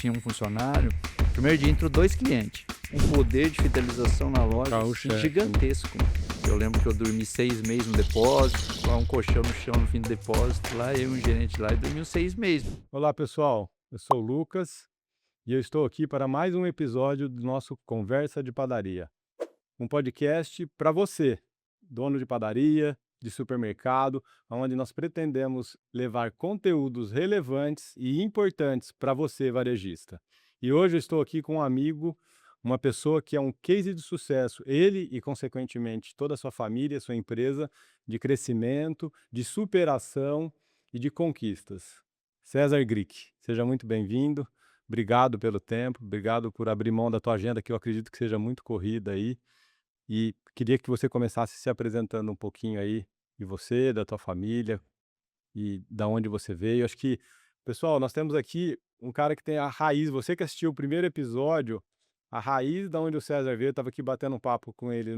tinha um funcionário. Primeiro dia entrou 2 clientes. Um poder de fidelização na loja assim, Carro-chefe, né? gigantesco. Eu lembro que eu dormi 6 meses no depósito, lá um colchão no chão no fim do depósito, lá eu e um gerente lá, e dormi uns 6 meses. Olá, pessoal. Eu sou o Lucas e eu estou aqui para mais um episódio do nosso Conversa de Padaria. Um podcast para você, dono de padaria, de supermercado, onde nós pretendemos levar conteúdos relevantes e importantes para você, varejista. E hoje eu estou aqui com um amigo, uma pessoa que é um case de sucesso, ele e, consequentemente, toda a sua família, sua empresa, de crescimento, de superação e de conquistas. César Grick, seja muito bem-vindo. Obrigado pelo tempo, obrigado por abrir mão da tua agenda, que eu acredito que seja muito corrida aí. E queria que você começasse se apresentando um pouquinho aí de você, da tua família e da onde você veio. Acho que, pessoal, nós temos aqui um cara que tem a raiz. Você que assistiu o primeiro episódio, a raiz da onde o César veio, eu estava aqui batendo um papo com ele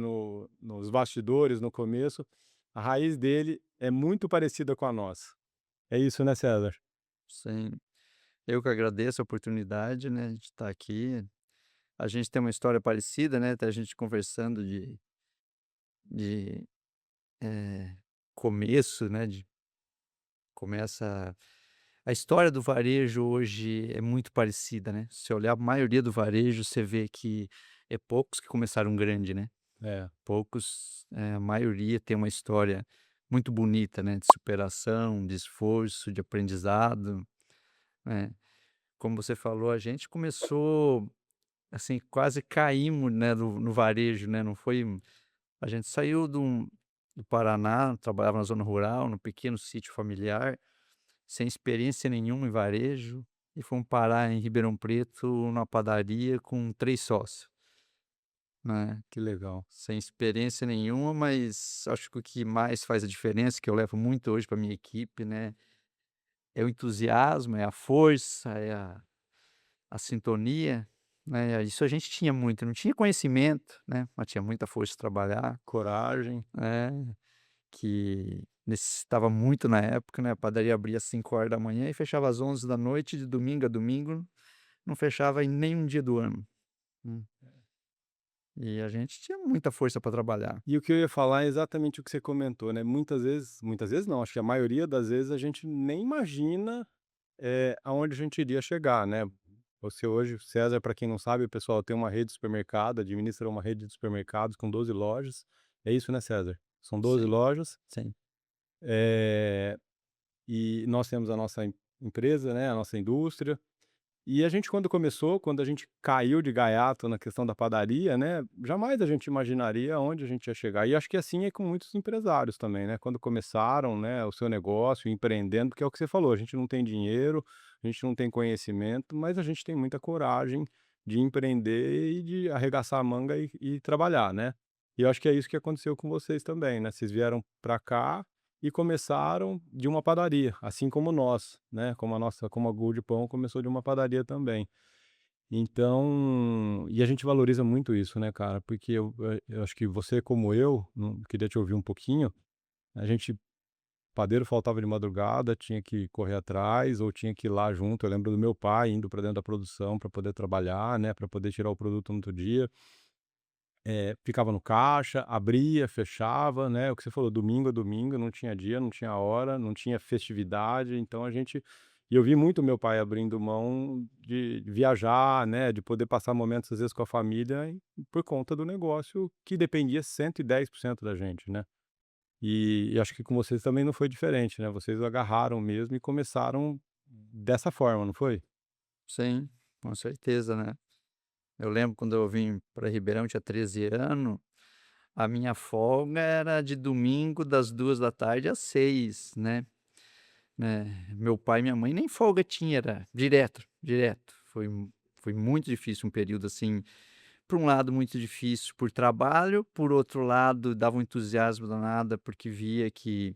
nos bastidores, no começo. A raiz dele é muito parecida com a nossa. É isso, né, César? Sim, eu que agradeço a oportunidade, né, de estar aqui. A gente tem uma história parecida, né, até a gente conversando de começo, né, de começa a história do varejo hoje é muito parecida, né. Se você olhar a maioria do varejo, você vê que é poucos que começaram grande, né. É. Poucos, a maioria tem uma história muito bonita, né, de superação, de esforço, de aprendizado, né. Como você falou, a gente começou, assim, quase caímos, né, no varejo, né, não foi a gente saiu do Paraná, trabalhava na zona rural, num pequeno sítio familiar, sem experiência nenhuma em varejo, e fomos parar em Ribeirão Preto, numa padaria com 3 sócios, né. Que legal. Sem experiência nenhuma, mas acho que o que mais faz a diferença, que eu levo muito hoje para minha equipe, né, é o entusiasmo, é a força, é a sintonia, né, isso a gente tinha muito, não tinha conhecimento, né, mas tinha muita força de trabalhar, Coragem. que necessitava muito na época, né, a padaria abria às 5 horas da manhã e fechava às 11 da noite, de domingo a domingo, não fechava em nenhum dia do ano. Hum. E a gente tinha muita força para trabalhar. E o que eu ia falar é exatamente o que você comentou, né, muitas vezes não, acho que a maioria das vezes a gente nem imagina, aonde a gente iria chegar, né. Você hoje, César, para quem não sabe, o pessoal tem uma rede de supermercado, administra uma rede de supermercados com 12 lojas. É isso, né, César? São 12 Sim, lojas, sim. eh, e nós temos a nossa empresa, né, a nossa indústria. E a gente quando começou, quando a gente caiu de gaiato na questão da padaria, né, jamais a gente imaginaria onde a gente ia chegar. E acho que assim é com muitos empresários também, né, quando começaram, né, o seu negócio, empreendendo, porque é o que você falou, a gente não tem dinheiro, a gente não tem conhecimento, mas a gente tem muita coragem de empreender e de arregaçar a manga e trabalhar, né. E eu acho que é isso que aconteceu com vocês também, né, vocês vieram para cá e começaram de uma padaria, assim como nós, né, como a Gol de Pão começou de uma padaria também. Então e a gente valoriza muito isso, né, cara, porque eu acho que você como eu, não queria te ouvir um pouquinho, a gente padeiro faltava de madrugada, tinha que correr atrás ou tinha que ir lá junto. Eu lembro do meu pai indo para dentro da produção para poder trabalhar, né, para poder tirar o produto no outro dia. Ficava no caixa, abria, fechava, né, o que você falou, domingo a domingo, não tinha dia, não tinha hora, não tinha festividade, então a gente e eu vi muito meu pai abrindo mão de viajar, né, de poder passar momentos, às vezes, com a família por conta do negócio que dependia 110% da gente, né. E acho que com vocês também não foi diferente, né, vocês agarraram mesmo e começaram dessa forma, não foi? Sim, com certeza, né. Eu lembro quando eu vim para Ribeirão, tinha 13 anos, a minha folga era de domingo das 2 da tarde às 6, né. Meu pai e minha mãe nem folga tinha, era direto, direto. Foi muito difícil um período, assim, por um lado muito difícil por trabalho, por outro lado dava um entusiasmo danado, porque via que,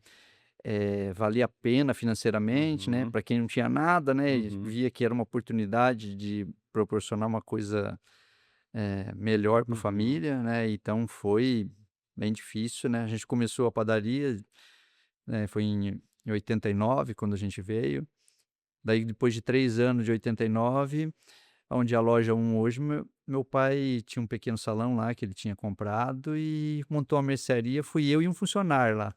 valia a pena financeiramente, né, Uhum, para quem não tinha nada, né, e uhum, via que era uma oportunidade de proporcionar uma coisa, melhor para a uhum. família, né, então foi bem difícil, né. A gente começou a padaria, foi em 89 quando a gente veio. Daí depois de 3 anos, de 89, onde é a loja 1 hoje, meu pai tinha um pequeno salão lá que ele tinha comprado e montou uma mercearia, fui eu e um funcionário lá,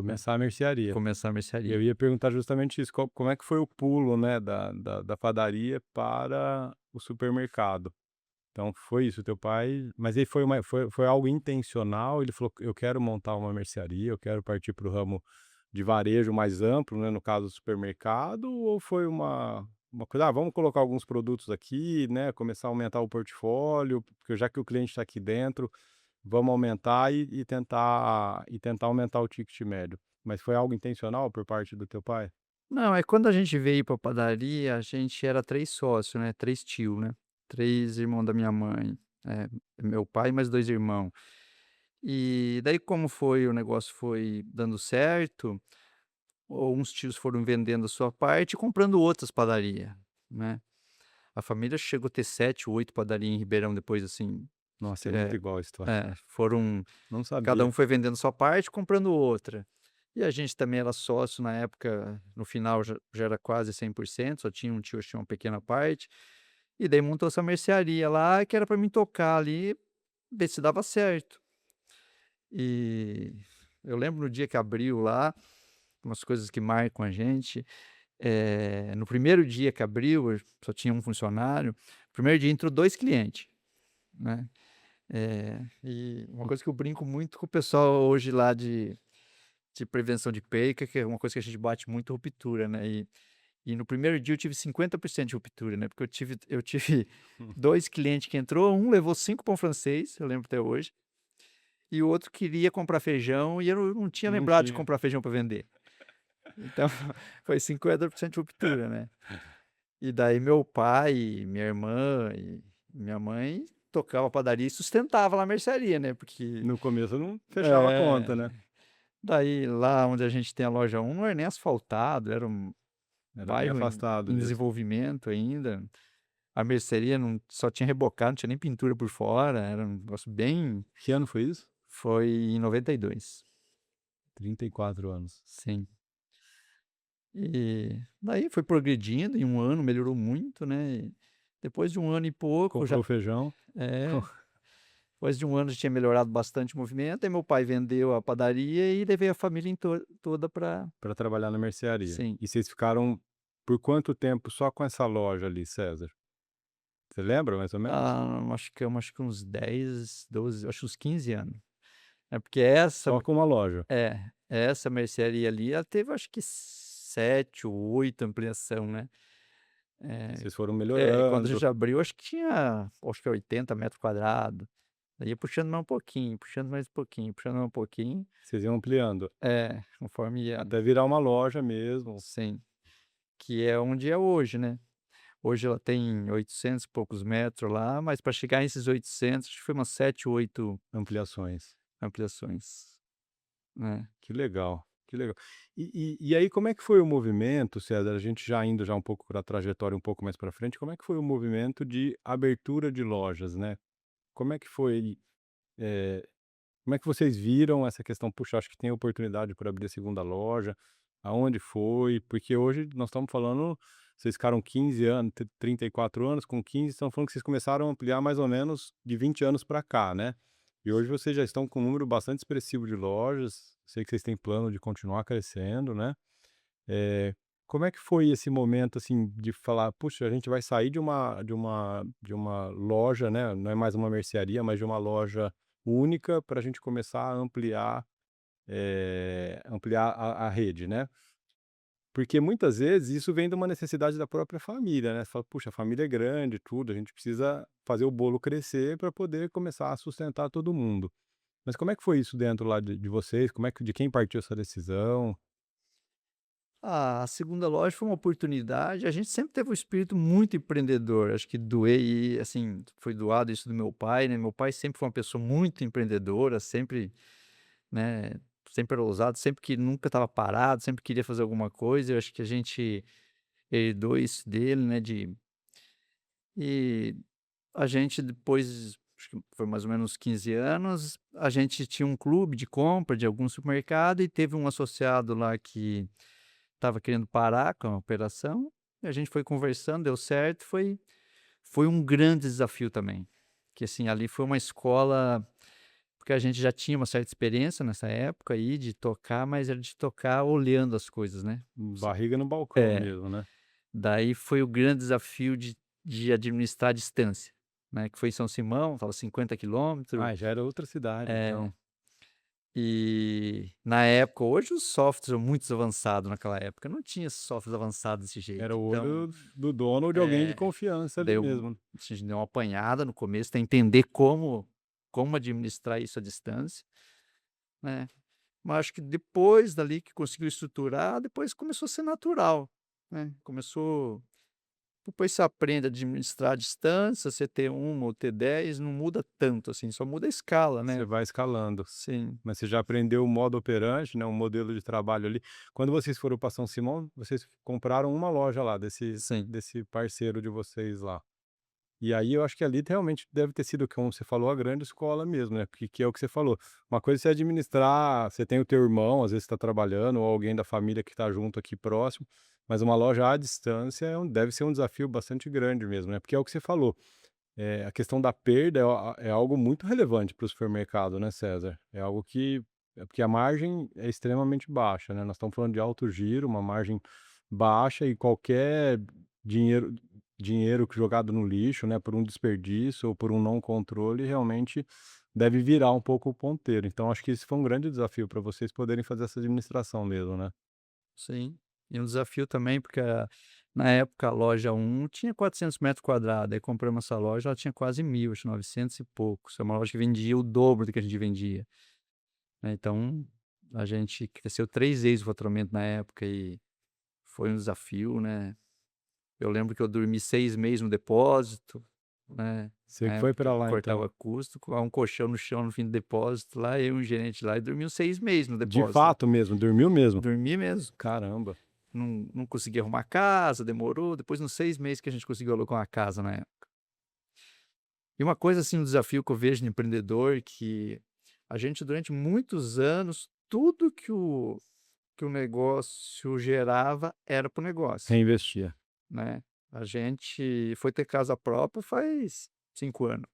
né, Começar a mercearia. começar a Eu mercearia. ia perguntar justamente isso, como é que foi o pulo, né, da padaria para o supermercado? Então foi isso, teu pai mas aí foi algo intencional, ele falou: "Eu quero montar uma mercearia, eu quero partir para o ramo de varejo mais amplo", né, no caso supermercado, ou foi uma coisa: "Ah, vamos colocar alguns produtos aqui, né, começar a aumentar o portfólio, porque já que o cliente está aqui dentro, vamos aumentar e tentar aumentar o ticket médio". Mas foi algo intencional por parte do teu pai? Não, é quando a gente veio pra padaria, a gente era 3 sócios, né, 3 tio, né, 3 irmão da minha mãe, meu pai e mais 2 irmãos. E daí como foi o negócio foi dando certo, uns tios foram vendendo a sua parte e comprando outras padaria, né. A família chegou a ter 7, 8 padaria em Ribeirão depois, assim, Nossa, é muito é, igual a história. foram Não cada um sabia. foi vendendo sua parte, comprando outra. E a gente também era sócio na época, no final já era quase 100%, só tinha um tio que tinha uma pequena parte, e daí montou essa mercearia lá que era para mim tocar ali, ver se dava certo. E eu lembro no dia que abriu lá, umas coisas que marcam a gente, no primeiro dia que abriu, eu só tinha um funcionário, primeiro dia entrou 2 clientes, né, e uma coisa que eu brinco muito com o pessoal hoje lá de prevenção de perca, que é uma coisa que a gente bate muito ruptura, né, e no primeiro dia eu tive 50% de ruptura, né, porque eu tive 2 clientes que entrou, um levou 5 pão francês, eu lembro até hoje, e o outro queria comprar feijão e eu não tinha Não lembrado de tinha. comprar feijão para vender. Então foi 50% de ruptura, né. E daí meu pai, minha irmã e minha mãe tocava a padaria e sustentava lá a mercearia, né, porque No começo não fechava a é. conta, né. Daí, lá onde a gente tem a loja 1 não era nem asfaltado, era um Era bem bairro afastado em mesmo. desenvolvimento ainda. A mercearia não só tinha rebocado, não tinha nem pintura por fora, era um negócio bem Que ano foi isso? foi em 92, 34 anos. sim. E daí foi progredindo, em um ano melhorou muito, né, e depois de um ano e pouco já Comprou feijão é, depois de um ano já tinha melhorado bastante o movimento, aí meu pai vendeu a padaria e levei a família toda para para trabalhar na mercearia. sim. E vocês ficaram por quanto tempo só com essa loja ali, César? Você lembra mais ou menos? Acho que uns 10, 12, acho que uns 15 anos. É porque essa Só com uma loja. essa mercearia ali, ela teve acho que 7 ou 8 ampliação, né. E Eh vocês foram quando a melhorando, gente abriu, acho que tinha, acho que 80 metros quadrados. Daí ia puxando mais um pouquinho, puxando mais um pouquinho, puxando mais um pouquinho. vocês iam ampliando, Conforme ia até virar uma loja mesmo, sim, que é onde é hoje, né. Hoje ela tem 800 e poucos metros lá, mas para chegar nesses 800, acho que foi umas 7, 8 ampliações. ampliações, né. Que legal, que legal. E aí como é que foi o movimento, César, a gente já indo já um pouco para a trajetória um pouco mais para frente, como é que foi o movimento de abertura de lojas, né? Como é que foi, eh, como é que vocês viram essa questão? "Puxa, acho que tem oportunidade por abrir a segunda loja", aonde foi? Porque hoje nós estamos falando, vocês ficaram 15 anos, 34 anos, com 15 estão falando que vocês começaram a ampliar mais ou menos de 20 anos para cá, né? E hoje vocês já estão com um número bastante expressivo de lojas, sei que vocês têm plano de continuar crescendo, né? Eh, como é que foi esse momento, assim, de falar: "Puxa, a gente vai sair de uma loja, né, não é mais uma mercearia, mas de uma loja única para a gente começar a ampliar a rede", né. Porque muitas vezes isso vem de uma necessidade da própria família, né, você fala: "Puxa, a família é grande tudo, a gente precisa fazer o bolo crescer para poder começar a sustentar todo mundo". Mas como é que foi isso dentro lá de vocês? Como é que de quem partiu essa decisão? A segunda loja foi uma oportunidade, a gente sempre teve um espírito muito empreendedor, acho que doei assim, foi doado isso do meu pai, né, meu pai sempre foi uma pessoa muito empreendedora, sempre, né, sempre era ousado, sempre que nunca estava parado, sempre queria fazer alguma coisa, eu acho que a gente herdou isso dele, né, e a gente depois, acho que foi mais ou menos 15 anos, a gente tinha um clube de compra de algum supermercado e teve um associado lá que estava querendo parar com a operação, e a gente foi conversando, deu certo, foi um grande desafio também, que assim, ali foi uma escola, porque a gente já tinha uma certa experiência nessa época aí de tocar, mas era de tocar olhando as coisas, né. Barriga no balcão É, mesmo, né. daí foi o grande desafio de administrar a distância, né, que foi em São Simão, estava 50 quilômetros. Ah, já era outra cidade É. então. E na época, hoje os softwares são muito avançados, naquela época não tinha softwares avançados desse Era jeito, o então, olho do dono ou de alguém de confiança ali deu mesmo. a gente deu uma apanhada no começo, para entender como administrar isso à distância, né. Mas acho que depois dali que conseguiu estruturar, depois começou a ser natural, né, depois você aprende a administrar a distância, você ter uma ou ter 10 não muda tanto assim, só muda a escala, Você né. vai escalando. Sim, Mas você já aprendeu o modo operante, né, um modelo de trabalho ali. Quando vocês foram para São Simão, vocês compraram uma loja lá sim, desse parceiro de vocês lá. E aí eu acho que ali realmente deve ter sido, como você falou, a grande escola mesmo, né, que é o que você falou. Uma coisa é você administrar, você tem o teu irmão, às vezes está trabalhando, ou alguém da família que está junto aqui próximo, mas uma loja à distância deve ser um desafio bastante grande mesmo, né, porque é o que você falou, a questão da perda é algo muito relevante para o supermercado, né, César? É algo que é porque a margem é extremamente baixa, né, nós estamos falando de alto giro, uma margem baixa e qualquer dinheiro dinheiro jogado no lixo, né, por um desperdício ou por um não controle, realmente deve virar um pouco o ponteiro. Então acho que esse foi um grande desafio para vocês poderem fazer essa administração mesmo, né? sim. E um desafio também, porque na época a loja um tinha 400 metros quadrados, aí compramos essa loja, ela tinha quase 1.000, acho 900 e poucos, é uma loja que vendia o dobro do que a gente vendia, né, então a gente cresceu 3 vezes o faturamento na época e foi um desafio, né. Eu lembro que eu dormi 6 meses no depósito, né, Você na que foi época para que lá então. cortava custo, com um colchão no chão no fim do depósito lá, eu e um gerente lá e dormi uns 6 meses no De depósito. fato mesmo, dormiu mesmo? Dormi mesmo. Caramba. Não consegui arrumar casa, demorou, depois nos 6 meses que a gente conseguiu alugar uma casa na época. E uma coisa, assim, um desafio que eu vejo no empreendedor, que a gente durante muitos anos, tudo que o negócio gerava era para o negócio, Reinvestia. né. A gente foi ter casa própria faz 5 anos,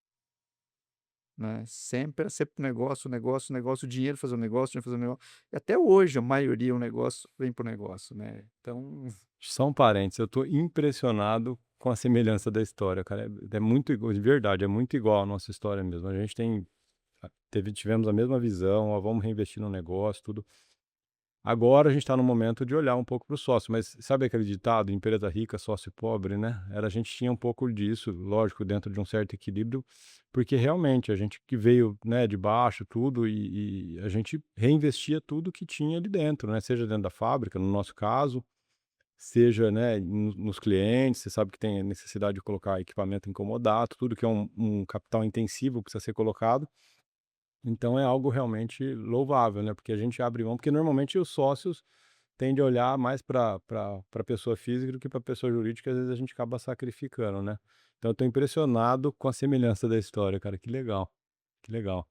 né, sempre era sempre negócio, negócio, negócio, dinheiro fazer um negócio, dinheiro fazer um negócio, e até hoje a maioria o negócio vem para o negócio, né, então Só um parênteses, eu tô impressionado com a semelhança da história, cara. É muito igual, de verdade, é muito igual a nossa história mesmo. A gente tivemos a mesma visão, ó, vamos reinvestir no negócio, tudo. Agora a gente está no momento de olhar um pouco para o sócio, mas sabe aquele ditado, empresa rica, sócio pobre, né? A gente tinha um pouco disso, lógico, dentro de um certo equilíbrio, porque realmente a gente que veio, né, de baixo, tudo, e a gente reinvestia tudo que tinha ali dentro, né? Seja dentro da fábrica, no nosso caso, seja, né, nos clientes, você sabe que tem a necessidade de colocar equipamento incomodato, tudo que é um capital intensivo precisa ser colocado. Então é algo realmente louvável, né, porque a gente abre mão porque normalmente os sócios tendem a olhar mais para pessoa física do que para pessoa jurídica, às vezes a gente acaba sacrificando, né. Então eu tô impressionado com a semelhança da história, cara, que legal, que legal.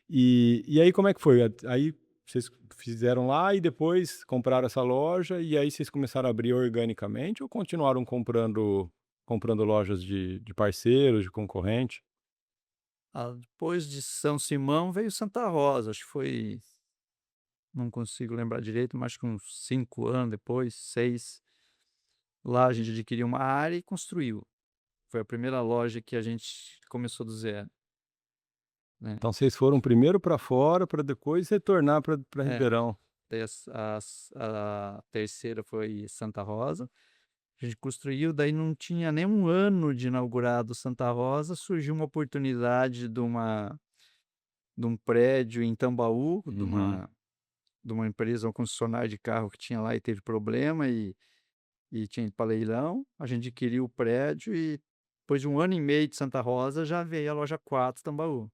E aí como é que foi? Aí vocês fizeram lá e depois compraram essa loja, e aí vocês começaram a abrir organicamente ou continuaram comprando lojas de parceiros, de concorrente? depois de São Simão veio Santa Rosa, acho que foi, não consigo lembrar direito, mas acho que uns 5 anos depois, 6. Lá a gente adquiriu uma área e construiu. Foi a primeira loja que a gente começou do zero, né. Então vocês foram primeiro para fora, para depois retornar para É, Ribeirão. daí a terceira foi Santa Rosa, a gente construiu, daí não tinha nem um ano de inaugurado Santa Rosa, surgiu uma oportunidade de um prédio em Tambaú, Uhum. de uma empresa, uma concessionária de carro que tinha lá e teve problema e tinha ido para leilão, a gente adquiriu o prédio e depois de um ano e meio de Santa Rosa já veio a loja 4 Tambaú.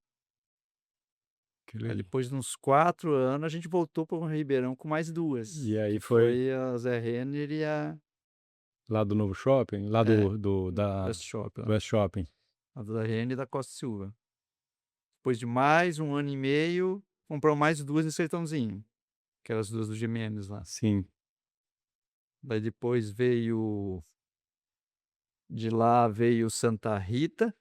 Que Aí legal. depois de uns 4 anos a gente voltou para o Ribeirão com mais E 2, aí que foi foi a Zé Renner e a lá do Novo Shopping? Lá é, da West Shop do lá, West Shopping. a Zé Renner e da Costa Silva. Depois de mais um ano e meio, comprou mais 2 no Sertãozinho, aquelas 2 do Jimenez lá. Sim. Daí depois veio de lá veio Santa Rita,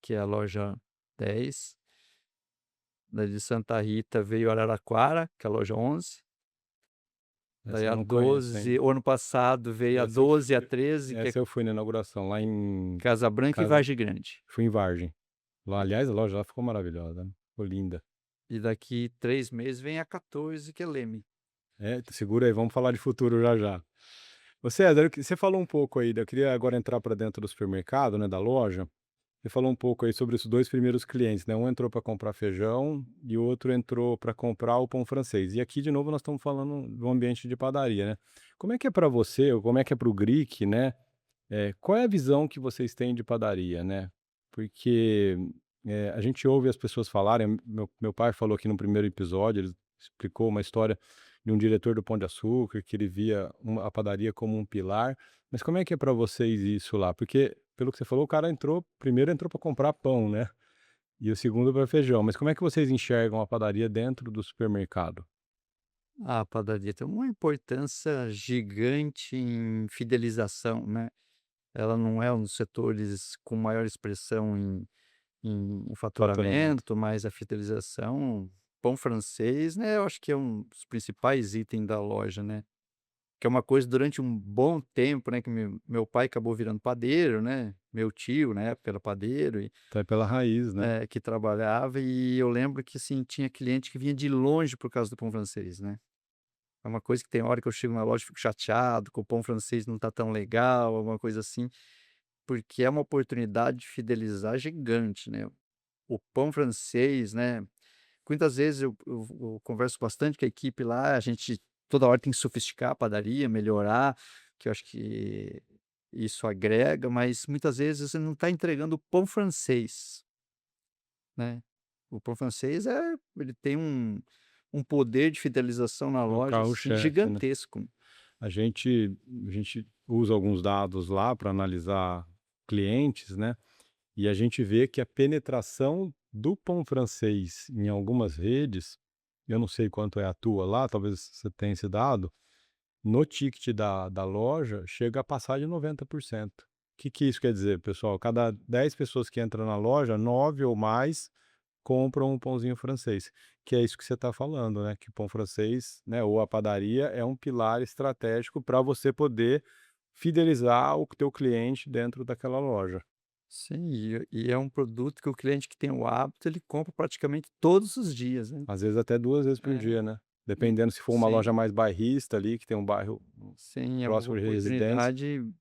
que é a loja 10. Daí de Santa Rita veio Araraquara, que é a loja 11. Daí Essa eu a não conheço, hein. 12, o ano passado veio a Essa eu 12 e a fui 13, que é essa eu fui na inauguração lá em Casa Branca e Casa Vargem Grande. fui em Vargem. Lá, aliás, a loja lá ficou maravilhosa, né, ficou linda. E daqui 3 meses vem a 14, que é Leme. É, segura aí, vamos falar de futuro já já. Ô César, você falou um pouco aí, eu queria agora entrar para dentro do supermercado, né, da loja. Você falou um pouco aí sobre os 2 primeiros clientes, né, um entrou para comprar feijão e o outro entrou para comprar o pão francês. E aqui de novo nós estamos falando do ambiente de padaria, né. Como é que é para você, ou como é que é para o GRIC, né, qual é a visão que vocês têm de padaria, né? Porque, a gente ouve as pessoas falarem, meu pai falou aqui no primeiro episódio, ele explicou uma história de um diretor do Pão de Açúcar, que ele via a padaria como um pilar, mas como é que é para vocês isso lá? Porque, pelo que você falou, o cara primeiro entrou para comprar pão, né, e o segundo para feijão, mas como é que vocês enxergam a padaria dentro do supermercado? A padaria tem uma importância gigante em fidelização, né. Ela não é um dos setores com maior expressão em Faturamento. faturamento, mas a fidelização, pão francês, né, eu acho que é um dos principais itens da loja, né. Que é uma coisa durante um bom tempo, né, que meu pai acabou virando padeiro, né, meu tio na época era padeiro e, Tá pela raiz, né. que trabalhava, e eu lembro que, assim, tinha cliente que vinha de longe por causa do pão francês, né. É uma coisa que tem hora que eu chego na loja e fico chateado que o pão francês não tá tão legal, alguma coisa assim, porque é uma oportunidade de fidelizar gigante, né. O pão francês, né, muitas vezes eu converso bastante com a equipe lá, a gente toda hora tem que sofisticar a padaria, melhorar, que eu acho que isso agrega, mas muitas vezes você não está entregando o pão francês, né. O pão francês ele tem um poder de fidelização na É o loja, assim, carro-chefe, né. gigantesco. A gente a gente usa alguns dados lá para analisar clientes, né, e a gente vê que a penetração do pão francês em algumas redes, eu não sei quanto é a tua lá, talvez você tenha esse dado, no ticket da loja chega a passar de 90%. Que isso quer dizer, pessoal? Cada 10 pessoas que entram na loja, 9 ou mais compram um pãozinho francês, que é isso que você está falando, né, que o pão francês, né, ou a padaria é um pilar estratégico para você poder fidelizar o teu cliente dentro daquela loja. Sim, e é um produto que o cliente que tem o hábito, ele compra praticamente todos os dias, né. Às vezes até 2 vezes por É, dia, né, e dependendo se for uma loja sim, mais bairrista ali, que tem um bairro sim, é uma próximo de residência. oportunidade,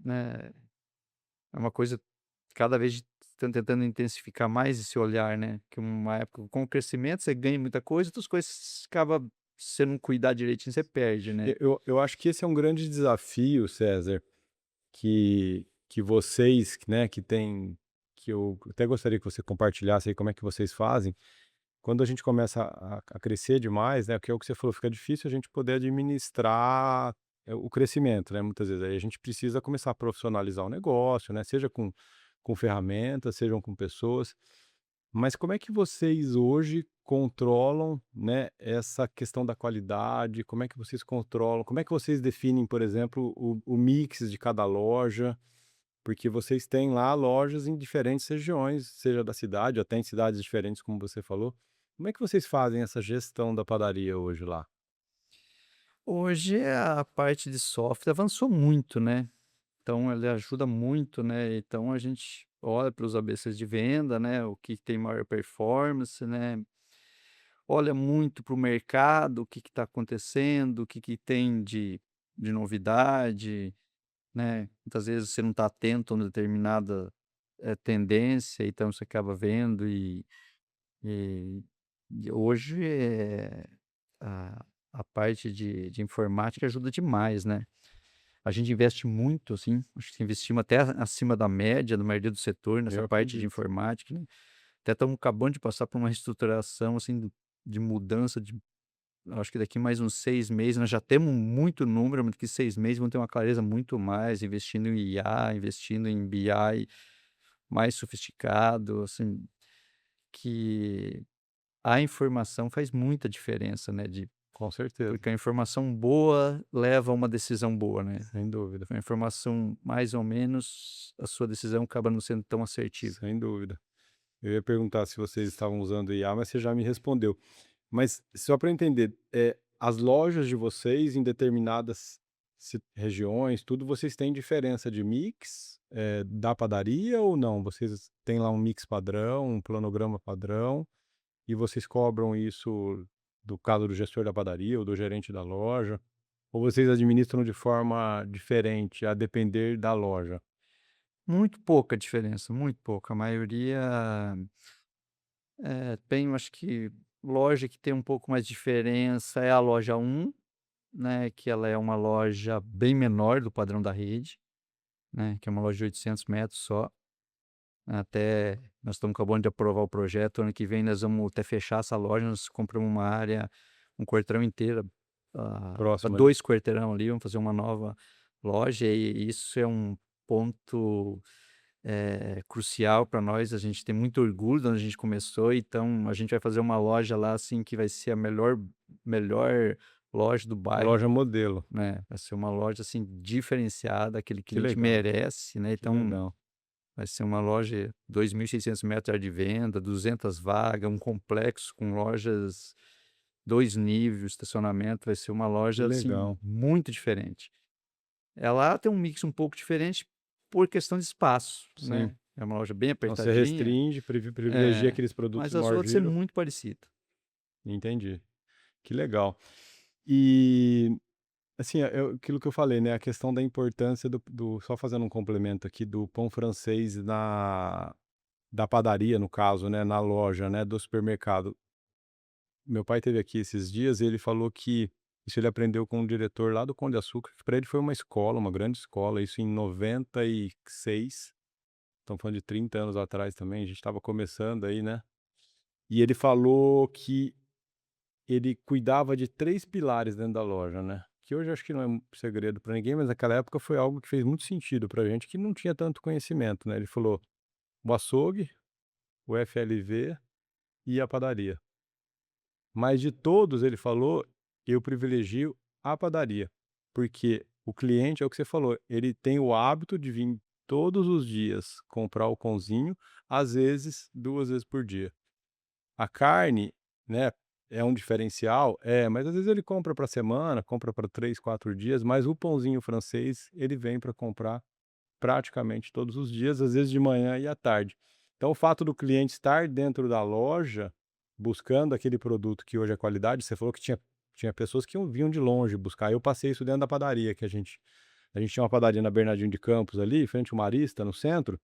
né, é uma coisa cada vez estão tentando intensificar mais esse olhar, né, que uma época com o crescimento você ganha muita coisa, outras coisas acaba se você não cuidar direitinho, você perde, né. Eu acho que esse é um grande desafio, César, que vocês, né, que eu até gostaria que você compartilhasse aí como é que vocês fazem. Quando a gente começa a crescer demais, né, que é o que você falou, fica difícil a gente poder administrar, o crescimento, né, muitas vezes. Aí a gente precisa começar a profissionalizar o negócio, né, seja com ferramentas, sejam com pessoas. Mas como é que vocês hoje controlam, né, essa questão da qualidade? Como é que vocês controlam? Como é que vocês definem, por exemplo, o mix de cada loja? Porque vocês têm lá lojas em diferentes regiões, seja da cidade, até em cidades diferentes, como você falou. Como é que vocês fazem essa gestão da padaria hoje lá? Hoje a parte de software avançou muito, né, então ele ajuda muito, né, então a gente olha para os ABCs de venda, né, o que tem maior performance, né. Olha muito para o mercado, o que está acontecendo, o que tem de novidade, né. Muitas vezes você não está atento a uma determinada, tendência, então você acaba vendo e e hoje, a a parte de informática ajuda demais, né. A gente investe muito, assim, acho que investimos até acima da média, da maioria do setor nessa Eu parte de acredito. informática, né. Até estamos acabando de passar por uma reestruturação, assim, de mudança de acho que daqui mais uns 6 meses nós já temos muito número, mas daqui 6 meses vamos ter uma clareza muito mais, investindo em IA, investindo em BI mais sofisticado, assim, que a informação faz muita diferença, né, de Com certeza, porque a informação boa leva a uma decisão boa, né. sem dúvida, A informação mais ou menos, a sua decisão acaba não sendo tão assertiva. sem dúvida. Eu ia perguntar se vocês estavam usando IA, mas você já me respondeu. Mas só para entender, as lojas de vocês em determinadas regiões, tudo, vocês têm diferença de mix, da padaria ou não? Vocês têm lá um mix padrão, um planograma padrão, e vocês cobram isso do caso do gestor da padaria ou do gerente da loja? Ou vocês administram de forma diferente, a depender da loja? Muito pouca diferença, muito pouca. A maioria, tem, eu acho que loja que tem um pouco mais de diferença é a loja um, né, que ela é uma loja bem menor do padrão da rede, né, que é uma loja de 800 metros só. Até nós estamos acabando de aprovar o projeto, ano que vem nós vamos até fechar essa loja, nós compramos uma área, um quarteirão inteiro, Próximo ali. 2 quarteirão ali, vamos fazer uma nova loja e isso é um ponto, crucial para nós, a gente tem muito orgulho de onde a gente começou, então a gente vai fazer uma loja lá, assim, que vai ser a melhor loja do bairro, Loja modelo. né, vai ser uma loja, assim, diferenciada, aquele Que cliente legal, merece, né, que então legal. vai ser uma loja 2.600 metros de área de venda, 200 vagas, um complexo com lojas, 2 níveis, estacionamento, vai ser uma Que loja, assim, legal. muito diferente. Ela tem um mix um pouco diferente por questão de espaço, Sim. né, é uma loja bem Então você apertadinha, restringe, privilegia é, aqueles produtos mas de as maior outras é giro. muito parecida. Entendi. Que legal. E, assim, aquilo que eu falei, né, a questão da importância só fazendo um complemento aqui, do pão francês da padaria, no caso, né, na loja, né, do supermercado. Meu pai esteve aqui esses dias e ele falou que isso ele aprendeu com um diretor lá do Pão de Açúcar, que pra ele foi uma escola, uma grande escola, isso em 96. Estamos falando de 30 anos atrás também, a gente estava começando aí, né. E ele falou que ele cuidava de 3 pilares dentro da loja, né, que hoje acho que não é segredo para ninguém, mas naquela época foi algo que fez muito sentido pra gente, que não tinha tanto conhecimento, né. Ele falou: o açougue, o FLV e a padaria. Mas de todos, ele falou, eu privilegio a padaria, porque o cliente, é o que você falou, ele tem o hábito de vir todos os dias comprar o pãozinho, às vezes 2 vezes por dia. A carne, né, é um diferencial, mas às vezes ele compra para semana, compra para 3, 4 dias, mas o pãozinho francês, ele vem para comprar praticamente todos os dias, às vezes de manhã e à tarde. Então o fato do cliente estar dentro da loja, buscando aquele produto que hoje é qualidade, você falou que tinha pessoas que vinham de longe buscar, eu passei isso dentro da padaria, que a gente tinha uma padaria na Bernardino de Campos ali, frente ao Marista, no centro,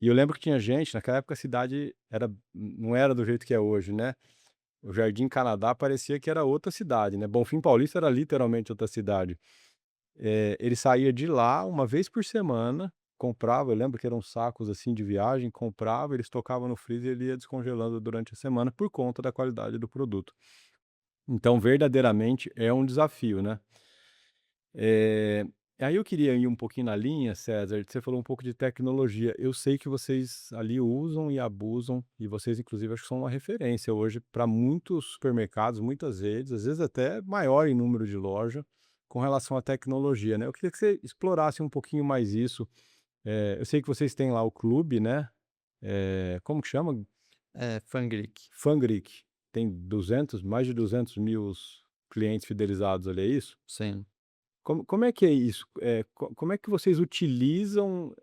e eu lembro que tinha gente, naquela época a cidade não era do jeito que é hoje, né. O Jardim Canadá parecia que era outra cidade, né, Bonfim Paulista era literalmente outra cidade. Ele saía de lá uma vez por semana, comprava, eu lembro que eram sacos, assim, de viagem, comprava, eles tocavam no freezer e ele ia descongelando durante a semana por conta da qualidade do produto. Então, verdadeiramente é um desafio, né. Eh, aí eu queria ir um pouquinho na linha, César, você falou um pouco de tecnologia. Eu sei que vocês ali usam e abusam, e vocês inclusive acho que são uma referência hoje para muitos supermercados, muitas redes, às vezes até maior em número de loja, com relação à tecnologia, né. Eu queria que você explorasse um pouquinho mais isso. Eu sei que vocês têm lá o clube, né, como que chama? É, Fangric, Fangric. Tem mais de 200.000 clientes fidelizados ali, é isso? sim. Como é que é isso? Como é que vocês utilizam,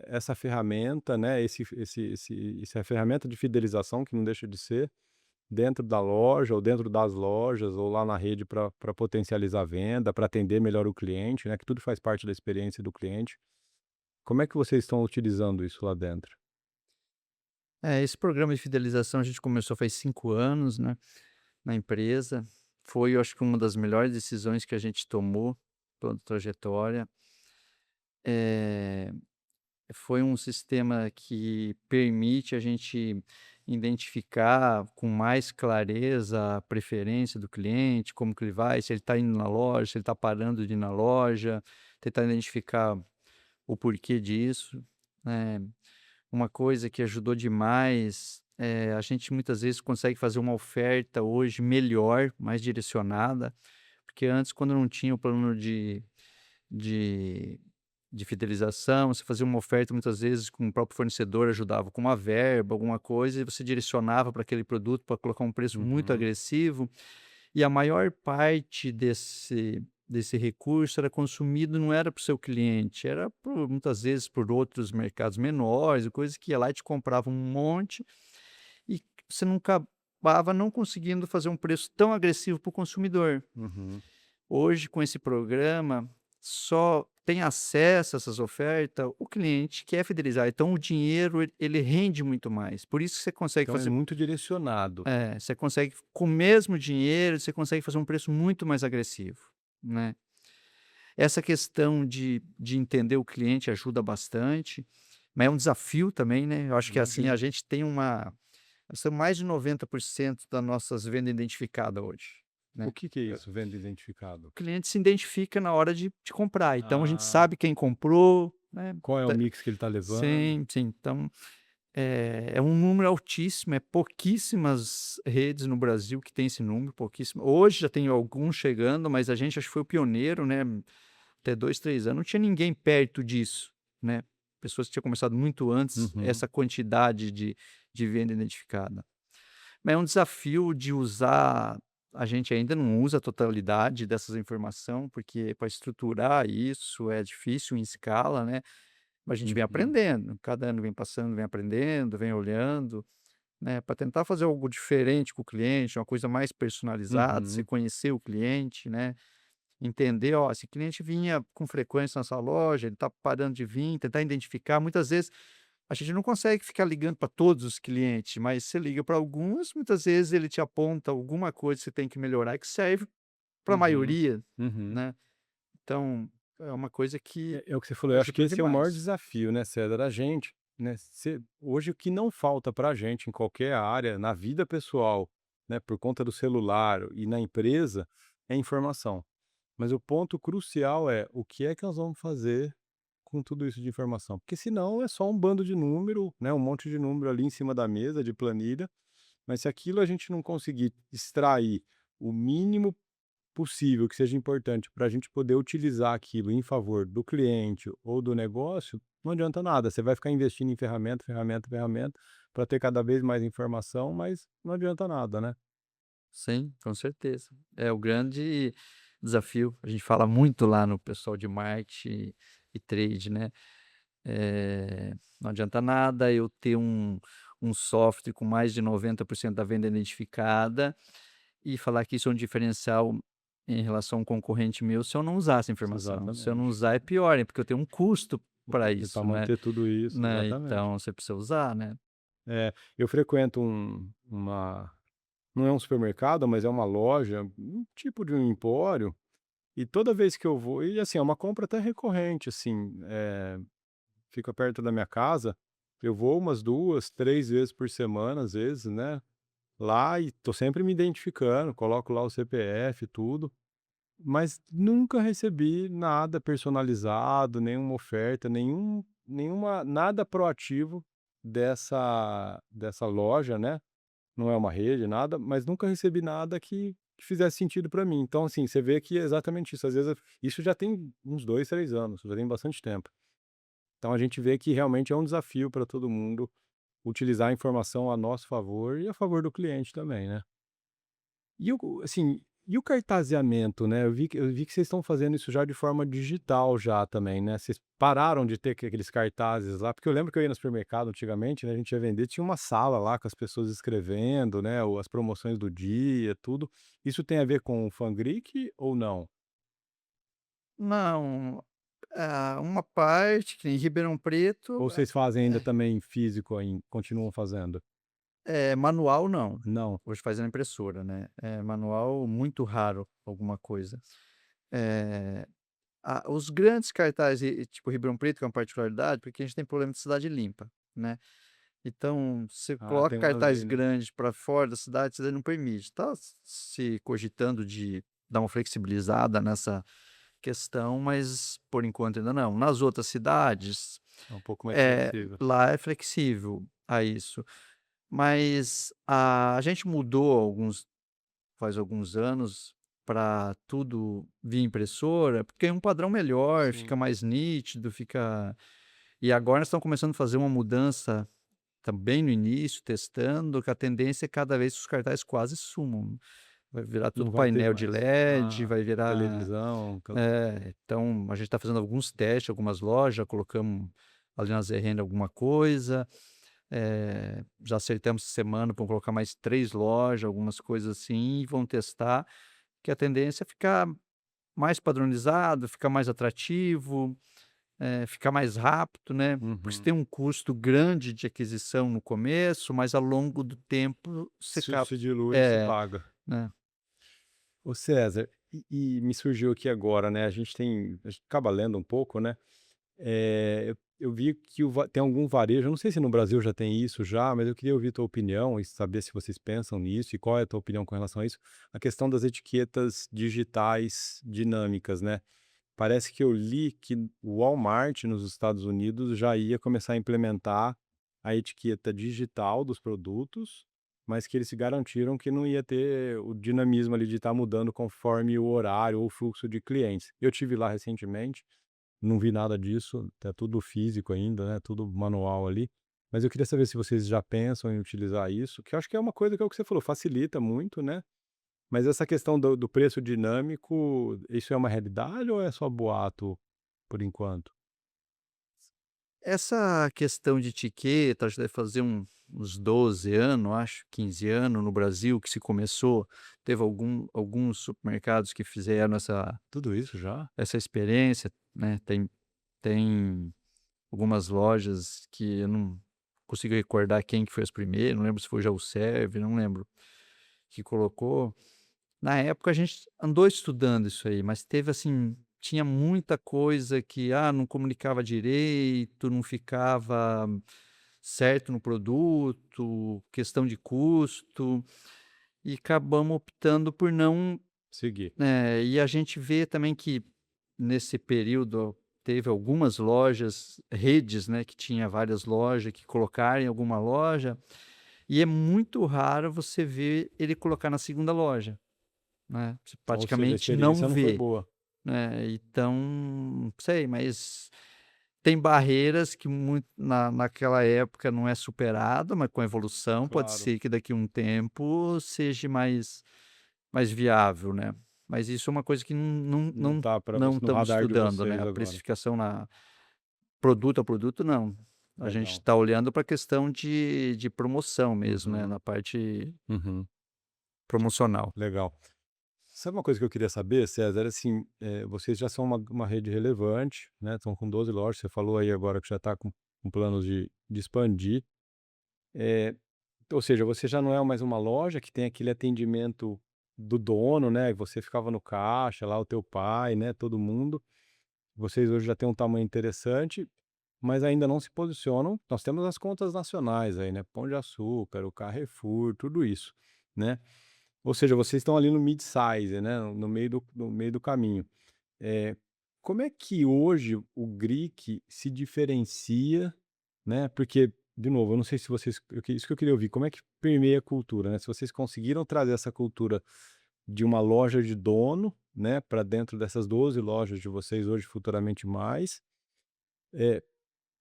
essa ferramenta, né, essa ferramenta de fidelização, que não deixa de ser, dentro da loja ou dentro das lojas ou lá na rede para potencializar a venda, para atender melhor o cliente, né, que tudo faz parte da experiência do cliente. Como é que vocês estão utilizando isso lá dentro? É, esse programa de fidelização a gente começou faz 5 anos, né, na empresa. Foi, eu acho que uma das melhores decisões que a gente tomou, toda a trajetória. Eh, Foi um sistema que permite a gente identificar com mais clareza a preferência do cliente, como que ele vai, se ele está indo na loja, se ele está parando de ir na loja, tentar identificar o porquê disso, né. Uma coisa que ajudou demais a gente muitas vezes consegue fazer uma oferta hoje melhor, mais direcionada, porque antes quando não tinha o plano de de fidelização, você fazia uma oferta muitas vezes com o próprio fornecedor ajudava com uma verba, alguma coisa, e você direcionava para aquele produto para colocar um preço muito Uhum, agressivo, e a maior parte desse recurso era consumido não era para o seu cliente, era por muitas vezes por outros mercados menores, coisas que ia lá e te comprava um monte, e você não acabava não conseguindo fazer um preço tão agressivo para o consumidor. uhum. Hoje, com esse programa, só tem acesso a essas ofertas o cliente que é fidelizar, então o dinheiro ele rende muito mais, por isso que você consegue Então é fazer muito direcionado. você consegue com o mesmo dinheiro, você consegue fazer um preço muito mais agressivo, né. Essa questão de entender o cliente ajuda bastante, mas é um desafio também, né, eu acho que, assim, a Imagino. gente tem uma nós temos mais de 90% das nossas vendas identificada hoje, O né. que é isso, venda identificado? O cliente se identifica na hora de comprar, então a gente Ah, sabe quem comprou, né, qual é o ta mix que ele está levando? sim, sim, então, é um número altíssimo, é pouquíssimas redes no Brasil que tem esse número, pouquíssimo. Hoje já tem alguns chegando, mas a gente acho que foi o pioneiro, né, até 2 3 anos não tinha ninguém perto disso, né, pessoas que tinham começado muito antes, Uhum, essa quantidade de venda identificada. Mas é um desafio de usar a gente ainda não usa a totalidade dessas informação, porque para estruturar isso é difícil em escala, né, mas a gente vem uhum, aprendendo, cada ano vem passando, vem aprendendo, vem olhando, né, para tentar fazer algo diferente com o cliente, uma coisa mais personalizada, você uhum. conhecer o cliente, né, entender: "Ó, esse cliente vinha com frequência nessa loja, ele está parando de vir", tentar identificar. Muitas vezes a gente não consegue ficar ligando para todos os clientes, mas você liga para alguns, muitas vezes ele te aponta alguma coisa que você tem que melhorar que serve para a Uhum, maioria, uhum. né. Então, é uma coisa que É o que você falou, eu acho que ajuda esse é o maior demais. desafio, né, César, a gente, né, hoje o que não falta pra gente em qualquer área, na vida pessoal, né, por conta do celular e na empresa, é informação. Mas o ponto crucial é, o que é que nós vamos fazer com tudo isso de informação? Porque senão é só um bando de número, né, um monte de número ali em cima da mesa, de planilha, mas se aquilo a gente não conseguir extrair o mínimo possível que seja importante para a gente poder utilizar aquilo em favor do cliente ou do negócio, não adianta nada. Você vai ficar investindo em ferramenta, ferramenta, ferramenta, para ter cada vez mais informação, mas não adianta nada, né? Sim, com certeza. É o grande desafio. A gente fala muito lá no pessoal de marketing e trade, né. Não adianta nada eu ter um software com mais de 90% da venda identificada e falar que isso é um diferencial em relação a um concorrente meu, se eu não usar essa informação. Se eu não Exatamente. usar é pior, hein, porque eu tenho um custo para E para isso, né, manter tudo isso, exatamente. então você precisa usar, né. É, eu frequento uma, não é um supermercado, mas é uma loja, um tipo de um empório, e toda vez que eu vou, e assim, é uma compra até recorrente, assim, fica perto da minha casa, eu vou umas 2 3 vezes por semana, às vezes, né, lá, e tô sempre me identificando, coloco lá o CPF e tudo, mas nunca recebi nada personalizado, nenhuma oferta, nenhuma nada proativo dessa loja, né, não é uma rede, nada, mas nunca recebi nada que fizesse sentido para mim. Então, assim, você vê que é exatamente isso, às vezes isso já tem uns 2 3 anos, já tem bastante tempo. Então a gente vê que realmente é um desafio para todo mundo utilizar a informação a nosso favor e a favor do cliente também, né. E o assim, e o cartazeamento, né, eu vi que vocês estão fazendo isso já de forma digital já também, né, vocês pararam de ter aqueles cartazes lá, porque eu lembro que eu ia no supermercado antigamente, né, a gente ia vender, tinha uma sala lá com as pessoas escrevendo, né, ou as promoções do dia, tudo. Isso tem a ver com o Fangric ou não? Não, uma parte que em Ribeirão Preto, Ou vocês fazem ainda também físico continuam fazendo? manual não, Não. hoje faz na impressora, né, manual muito raro alguma coisa. Eh, os grandes cartazes, tipo Ribeirão Preto, que é uma particularidade, porque a gente tem problema de cidade limpa, né. Então, você Ah, coloca tem uma cartaz lei, né. grande para fora da cidade, a cidade não permite. Tá se cogitando de dar uma flexibilizada nessa questão, mas por enquanto ainda não. Nas outras cidades, É um pouco mais flexível. lá é flexível a isso. mas a gente mudou faz alguns anos para tudo via impressora, porque é um padrão melhor, Sim. fica mais nítido, fica e agora nós estamos começando a fazer uma mudança também no início, testando, que a tendência é cada vez que os cartazes quase sumam. Vai virar Não tudo vai ter painel de mais. LED, Ah, vai virar televisão, então a gente está fazendo alguns testes, algumas lojas, já colocamos ali na Zerrenda alguma coisa, já acertamos essa semana, vamos colocar mais 3 lojas, algumas coisas assim, e vão testar, que a tendência é ficar mais padronizado, ficar mais atrativo, ficar mais rápido, né, porque você uhum. tem um custo grande de aquisição no começo, mas ao longo do tempo você Se acaba se dilui, se é, paga. né. Ô César, e me surgiu aqui agora, né, a gente acaba lendo um pouco, né, eu vi que tem algum varejo, eu não sei se no Brasil já tem isso já, mas eu queria ouvir tua opinião e saber se vocês pensam nisso e qual é a tua opinião com relação a isso, a questão das etiquetas digitais dinâmicas, né. Parece que eu li que o Walmart nos Estados Unidos já ia começar a implementar a etiqueta digital dos produtos, mas que eles se garantiram que não ia ter o dinamismo ali de estar mudando conforme o horário ou o fluxo de clientes. Eu tive lá recentemente, não vi nada disso, é tudo físico ainda, né, tudo manual ali, mas eu queria saber se vocês já pensam em utilizar isso, que eu acho que é uma coisa que é o que você falou, facilita muito, né, mas essa questão do preço dinâmico, isso é uma realidade ou é só boato por enquanto? Essa questão de etiqueta, acho que deve fazer uns 12 anos, acho, 15 anos no Brasil que se começou. Teve alguns supermercados que fizeram Tudo isso já? essa experiência, né, tem algumas lojas que eu não consigo recordar quem que foi as primeiras, não lembro se foi já o Serve, não lembro, que colocou. Na época a gente andou estudando isso aí, mas teve assim, tinha muita coisa que, não comunicava direito, não ficava certo no produto, questão de custo, e acabamos optando por não Seguir. e a gente vê também que nesse período teve algumas lojas, redes, né, que tinha várias lojas que colocaram em alguma loja, e é muito raro você ver ele colocar na segunda loja, né, você Ou seja, a praticamente não experiência não foi vê, boa. né, então, não sei, mas tem barreiras que naquela época não é superada, mas com a evolução pode Claro, ser que daqui a um tempo seja mais viável, né. Mas isso é uma coisa que não tá para não no estamos radar de estudando, né, vocês a agora. precificação na produto a produto não. A gente Legal. está olhando para a questão de promoção mesmo, né, Uhum, na parte uhum, promocional. legal. Sabe uma coisa que eu queria saber, César, era assim, vocês já são uma rede relevante, né, estão com 12 lojas, você falou aí agora que já está com planos de expandir. Eh, ou seja, você já não é mais uma loja que tem aquele atendimento do dono, né, você ficava no caixa lá, o teu pai, né, todo mundo. Vocês hoje já têm um tamanho interessante, mas ainda não se posicionam, nós temos as contas nacionais aí, né, Pão de Açúcar, o Carrefour, tudo isso, né. Ou seja, vocês estão ali no mid-size, né, no meio do caminho. Eh, como é que hoje o GRIC se diferencia, né, porque, de novo, eu não sei se vocês isso que eu queria ouvir, como é que permeia a cultura, né, se vocês conseguiram trazer essa cultura de uma loja de dono, né, para dentro dessas 12 lojas de vocês hoje, futuramente mais, eh,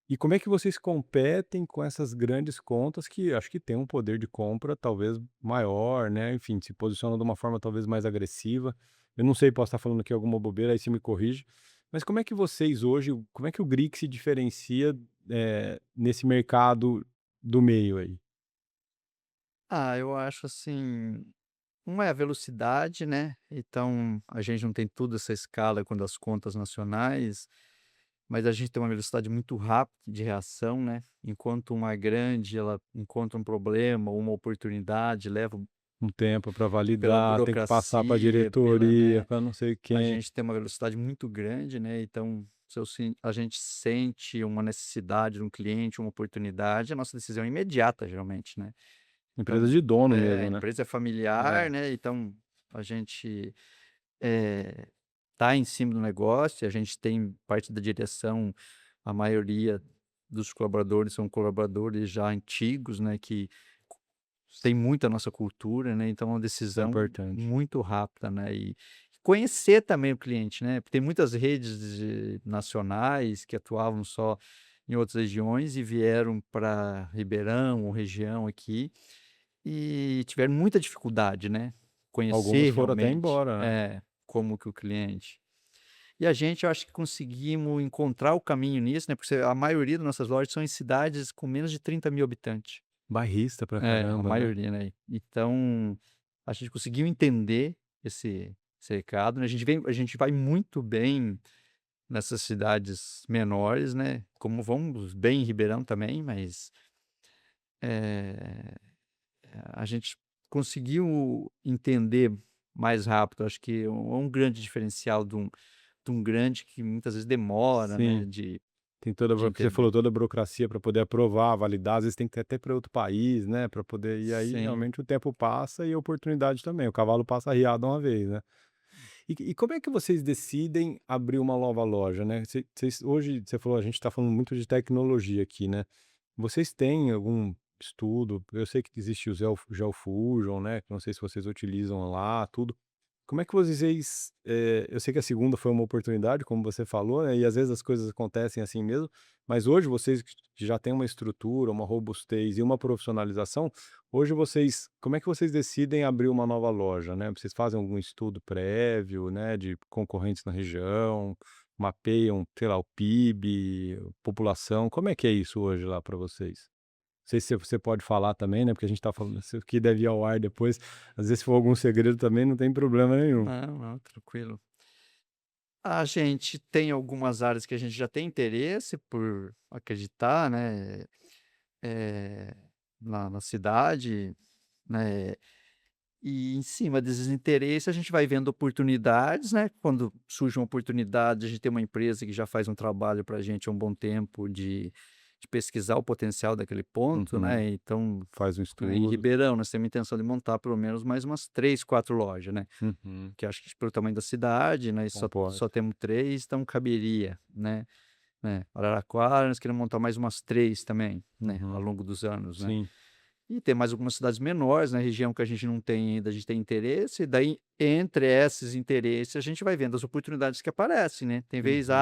e como é que vocês competem com essas grandes contas que acho que têm um poder de compra talvez maior, né, enfim, se posicionam de uma forma talvez mais agressiva. Eu não sei, posso estar falando aqui alguma bobeira, aí você me corrige. Mas como é que vocês hoje como é que o GRIC se diferencia, nesse mercado do meio aí? Eu acho assim, uma é a velocidade, né, então a gente não tem toda essa escala quando as contas nacionais, mas a gente tem uma velocidade muito rápida de reação, né, enquanto uma grande ela encontra um problema ou uma oportunidade, leva Um tempo para pela validar, tem que passar para burocracia, pela diretoria, né, para não sei a quem. gente tem uma velocidade muito grande, né, então se eu sen a gente sente uma necessidade de um cliente, uma oportunidade, a nossa decisão é imediata geralmente, né. Empresa Então de dono a mesmo, né. empresa é É. familiar, né, então a gente, tá em cima do negócio, a gente tem parte da direção, a maioria dos colaboradores são colaboradores já antigos, né, que tem muito a nossa cultura, né, então é uma Isso é decisão importante. muito rápida, né, e conhecer também o cliente, né, porque tem muitas redes nacionais que atuavam só em outras regiões e vieram para Ribeirão ou região aqui, e tiveram muita dificuldade, né, Alguns conhecer foram até realmente embora, né. como que o cliente. E a gente, eu acho que conseguimos encontrar o caminho nisso, né, porque a maioria das nossas lojas são em cidades com menos de 30.000 habitantes. Bairrista pra É, a caramba, né. maioria, né. Então, a gente conseguiu entender esse recado, né, a gente vai muito bem nessas cidades menores, né, como vamos bem em Ribeirão também, mas, eh, a gente conseguiu entender mais rápido, acho que é um grande diferencial de um grande que muitas vezes demora, né, Sim, de tem toda a de buro que você entender. falou, toda a burocracia para poder aprovar, validar, às vezes tem que ir até para outro país, né, para poder e aí Sim. realmente o tempo passa e a oportunidade também, o cavalo passa arriado uma vez, né. E como é que vocês decidem abrir uma nova loja, né? Vocês hoje você falou, a gente está falando muito de tecnologia aqui, né? Vocês têm algum estudo? Eu sei que existe o Geofusion, né? Que não sei se vocês utilizam lá, tudo. Como é que vocês, eu sei que a segunda foi uma oportunidade, como você falou, né, e às vezes as coisas acontecem assim mesmo, mas hoje vocês que já têm uma estrutura, uma robustez e uma profissionalização, hoje vocês como é que vocês decidem abrir uma nova loja, né? Vocês fazem algum estudo prévio, né, de concorrentes na região, mapeiam, sei lá, o PIB, população, como é que é isso hoje lá para vocês? Não sei se você pode falar também, né, porque a gente tá falando isso aqui deve ir ao ar depois, às vezes se for algum segredo também não tem problema nenhum. Não, não, tranquilo. A gente tem algumas áreas que a gente já tem interesse por acreditar, né, eh, na cidade, né, e em cima desses interesses a gente vai vendo oportunidades, né, quando surge uma oportunidade, a gente tem uma empresa que já faz um trabalho para a gente há um bom tempo de pesquisar o potencial daquele ponto, Uhum. né, então, Faz um em estudo. Ribeirão nós temos a intenção de montar pelo menos mais umas 3, 4 lojas, né. Uhum. Que acho que pelo tamanho da cidade, né, e só Comporta. temos 3, então caberia, né. Araraquara, nós queremos montar mais umas 3 também, né, ao Uhum. longo dos anos, né. Sim. E tem mais algumas cidades menores na região que a gente não tem ainda, a gente tem interesse, e daí entre esses interesses a gente vai vendo as oportunidades que aparecem, né. Tem vez, Uhum.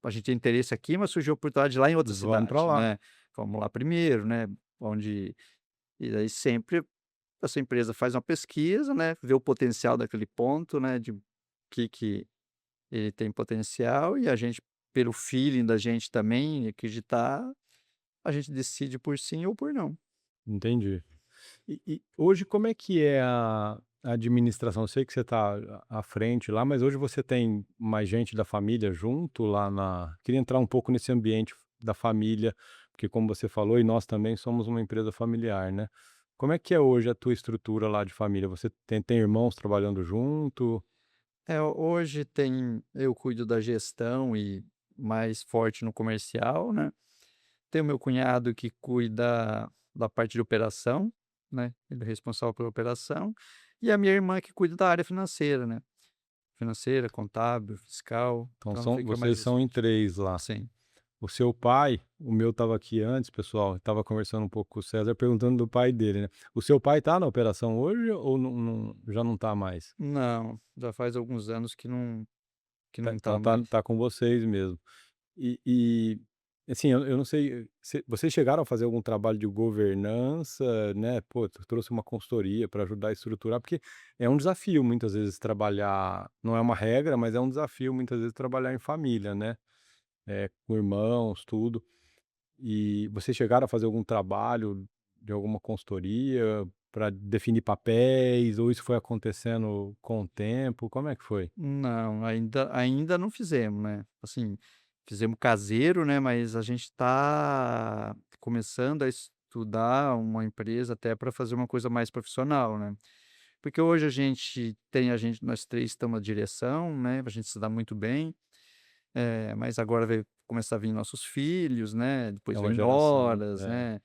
a gente tem interesse aqui, mas surgiu oportunidade lá em outra Vamos pra cidade, lá. né. Vamos lá primeiro, né, onde e daí sempre essa empresa faz uma pesquisa, né, vê o potencial daquele ponto, né, de que ele tem potencial e a gente, pelo feeling da gente também, acreditar, a gente decide por sim ou por não. Entendi. E hoje como é que é a administração? Eu sei que você está à frente lá, mas hoje você tem mais gente da família junto lá na queria entrar um pouco nesse ambiente da família, porque como você falou, e nós também somos uma empresa familiar, né. Como é que é hoje a tua estrutura lá de família? Você tem irmãos trabalhando junto? Hoje eu cuido da gestão e mais forte no comercial, né. Tem o meu cunhado que cuida da parte de operação, né, ele é responsável pela operação, e a minha irmã que cuida da área financeira, né, financeira, contábil, fiscal, Então então são fica vocês mais são em 3 lá. sim. O seu pai, o meu estava aqui antes, pessoal, estava conversando um pouco com o César, perguntando do pai dele, né. O seu pai tá na operação hoje ou não já não tá mais? Não, já faz alguns anos que Tá não tá então tá mais. tá com vocês mesmo. E, assim, eu não sei, vocês chegaram a fazer algum trabalho de governança, né, pô, tu trouxe uma consultoria para ajudar a estruturar, porque é um desafio muitas vezes trabalhar não é uma regra, mas é um desafio muitas vezes trabalhar em família, né, com irmãos, tudo. E vocês chegaram a fazer algum trabalho de alguma consultoria para definir papéis ou isso foi acontecendo com o tempo, como é que foi? Não, ainda não fizemos, né, assim, fizemos caseiro, né, mas a gente tá começando a estudar uma empresa até para fazer uma coisa mais profissional, né. Porque hoje nós 3 estamos na direção, né, a gente se dá muito bem, mas agora vai começar a vir nossos filhos, né, É depois vem uma geração, noras, né,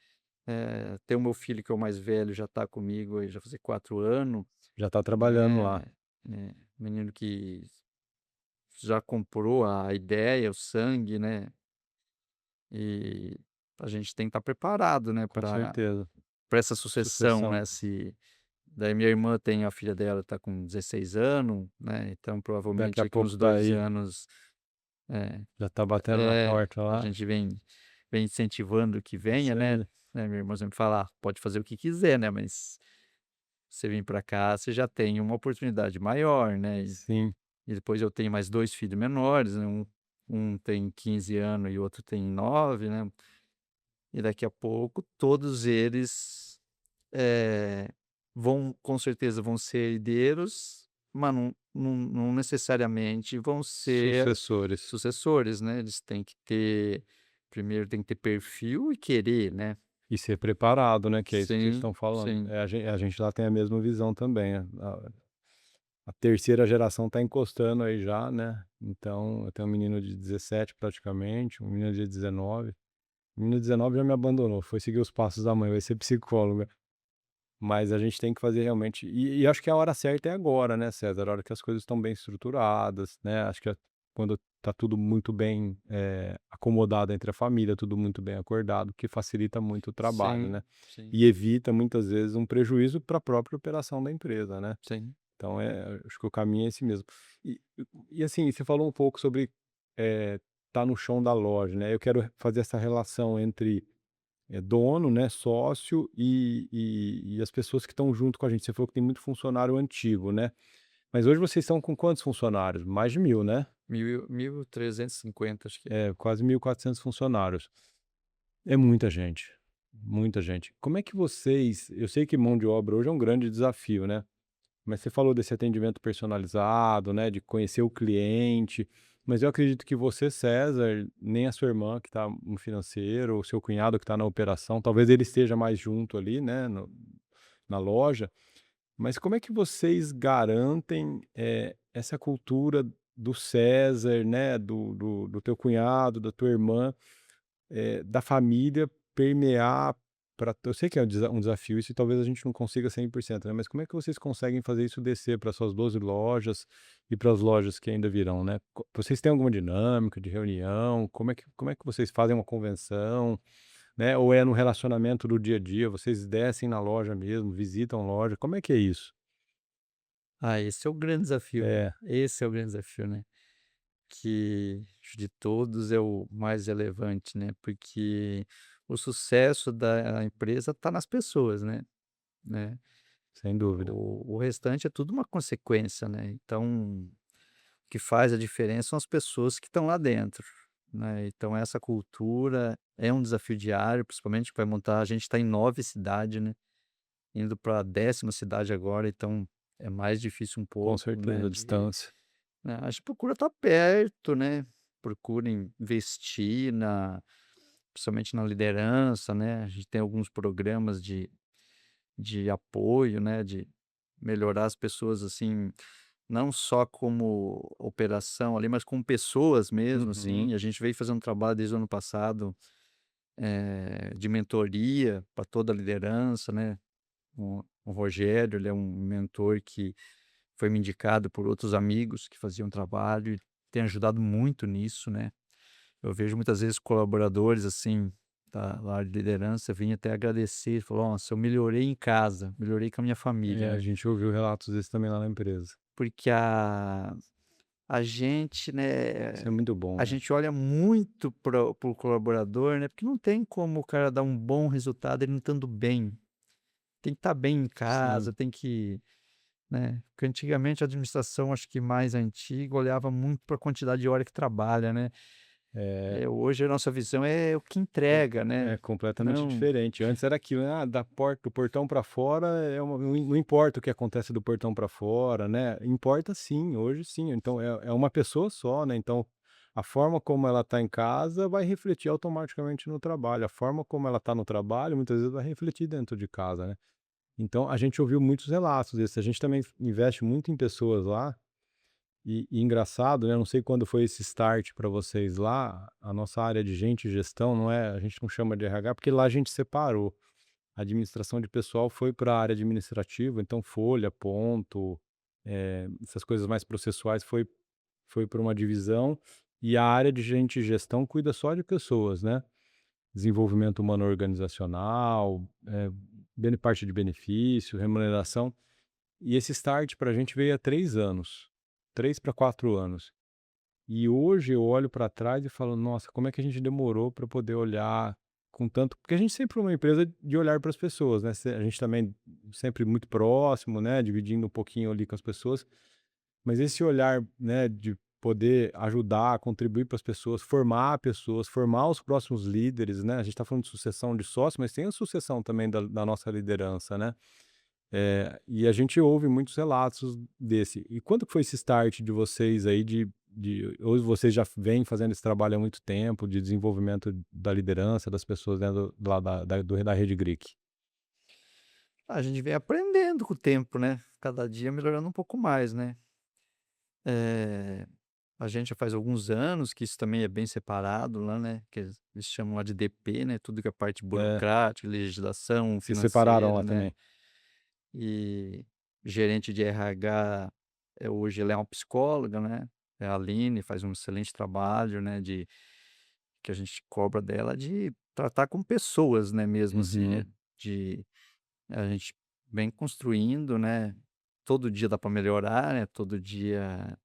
tem o meu filho que é o mais velho, já está comigo aí já fazer 4 anos, já está trabalhando lá. né, menino que já comprou a ideia, o sangue, né, a gente tem que estar preparado, né, Com para certeza. essa sucessão, Sucessão. né, se daí minha irmã tem a filha dela está com 16 anos, né, então Daqui provavelmente a daqui pouco uns tá 2 aí, anos é, já tá batendo na é, porta a lá. gente vem incentivando que venha, Isso né, aí. minha irmã sempre fala: "Ah, pode fazer o que quiser, né, mas você vir para cá, você já tem uma oportunidade maior, né", Sim, e depois eu tenho mais 2 filhos menores, né, um tem 15 anos e o outro tem 9, né, e daqui a pouco todos eles, eh, vão com certeza vão ser herdeiros, mas não necessariamente vão ser sucessores. sucessores, né, eles têm que ter primeiro tem que ter perfil e querer, né. E ser preparado, né, que é isso que vocês Sim, estão falando. sim, A gente lá tem a mesma visão também, a terceira geração tá encostando aí já, né, então eu tenho um menino de 17 praticamente, um menino de 19. O menino de 19 já me abandonou, foi seguir os passos da mãe, vai ser psicóloga. Mas a gente tem que fazer realmente e acho que a hora certa é agora, né, César, a hora que as coisas estão bem estruturadas, né, acho que quando tá tudo muito bem, acomodado entre a família, tudo muito bem acordado, que facilita muito o trabalho, sim, né, sim, e evita muitas vezes um prejuízo para a própria operação da empresa, né. sim. Então, acho que o caminho é esse mesmo. E assim, você falou um pouco sobre, tá no chão da loja, né, eu quero fazer essa relação entre dono, né, sócio e as pessoas que estão junto com a gente. Você falou que tem muito funcionário antigo, né. Mas hoje vocês estão com quantos funcionários? Mais de 1000, né? 1.350 acho que é. É, quase 1.400 funcionários. É muita gente, muita gente. Como é que vocês eu sei que mão de obra hoje é um grande desafio, né. Mas você falou desse atendimento personalizado, né, de conhecer o cliente, mas eu acredito que você, César, nem a sua irmã que está no financeiro, ou o seu cunhado que está na operação, talvez ele esteja mais junto ali, né, na loja, mas como é que vocês garantem, essa cultura do César, né, do teu cunhado, da tua irmã, da família permear para eu sei que é um desafio isso e talvez a gente não consiga 100%, né, mas como é que vocês conseguem fazer isso descer para suas 12 lojas e para as lojas que ainda virão, né? Vocês têm alguma dinâmica de reunião? Como é que vocês fazem uma convenção, né, ou é no relacionamento do dia a dia, vocês descem na loja mesmo, visitam loja, como é que é isso? Ah, esse é o grande desafio. É, Esse é o grande desafio, né, que de todos é o mais relevante, né, porque o sucesso da empresa está nas pessoas, né. sem dúvida. O restante é tudo uma consequência, né, então, o que faz a diferença são as pessoas que estão lá dentro, né, então essa cultura é um desafio diário, principalmente que vai montar a gente está em 9 cidades, né, indo para a 10ª cidade agora, então é mais difícil um Com pouco, né, certeza, a de distância. né, a gente procura estar perto, né, procura investir principalmente na liderança, né, a gente tem alguns programas de apoio, né, de melhorar as pessoas, assim, não só como operação ali, mas como pessoas mesmo, Uhum. assim. A gente veio fazendo um trabalho desde o ano passado, de mentoria para toda a liderança, né. O Rogério, ele é um mentor que foi me indicado por outros amigos que faziam trabalho e tem ajudado muito nisso, né. Eu vejo muitas vezes colaboradores, assim, da área de liderança vêm até agradecer, falou: "Nossa, eu melhorei em casa, melhorei com a minha família", É, a né. gente ouviu relatos desses também lá na empresa. Porque a gente, né, Isso é muito bom, a né. gente olha muito para o colaborador, né, porque não tem como o cara dar um bom resultado ele não estando bem. Tem que estar bem em Sim. casa, tem que né, porque antigamente a administração, acho que mais antiga, olhava muito para a quantidade de hora que trabalha, né. É, Hoje a nossa visão é o que com entrega, né. é completamente Não diferente. Antes era aquilo, né, da porta do portão para fora não importa o que acontece do portão para fora, né, importa sim, hoje sim. Então é uma pessoa só, né, então a forma como ela está em casa vai refletir automaticamente no trabalho, a forma como ela está no trabalho muitas vezes vai refletir dentro de casa, né. Então a gente ouviu muitos relatos desses, a gente também investe muito em pessoas lá. E engraçado, né, não sei quando foi esse start para vocês lá, a nossa área de gente e gestão não é a gente não chama de RH, porque lá a gente separou. A administração de pessoal foi para a área administrativa, então folha, ponto, essas coisas mais processuais foi para uma divisão, e a área de gente e gestão cuida só de pessoas, né. desenvolvimento humano organizacional, parte de benefício, remuneração. E esse start para a gente veio há 3 anos, 3 para 4 anos. E hoje eu olho para trás e falo: "Nossa, como é que a gente demorou para poder olhar com tanto", porque a gente sempre foi uma empresa de olhar para as pessoas, né, a gente também sempre muito próximo, né, dividindo um pouquinho ali com as pessoas, mas esse olhar, né, de poder ajudar, contribuir para as pessoas, formar os próximos líderes, né, a gente está falando de sucessão de sócio, mas tem a sucessão também da nossa liderança, né. E a gente ouve muitos relatos desse. E quando que foi esse start de vocês aí ou vocês já vêm fazendo esse trabalho há muito tempo de desenvolvimento da liderança das pessoas dentro lá da Rede Greek? A gente vem aprendendo com o tempo, né, cada dia melhorando um pouco mais, né. Eh, a gente já faz alguns anos que isso também é bem separado lá, né, que eles chamam lá de DP, né, tudo que é parte É, burocrática, legislação se separaram financeira, lá né, também. e gerente de RH, hoje ela é uma psicóloga, né, é a Aline, faz um excelente trabalho, né, de que a gente cobra dela de tratar com pessoas, né, mesmo assim, Uhum, de a gente vem construindo, né, todo dia dá para melhorar, né, todo dia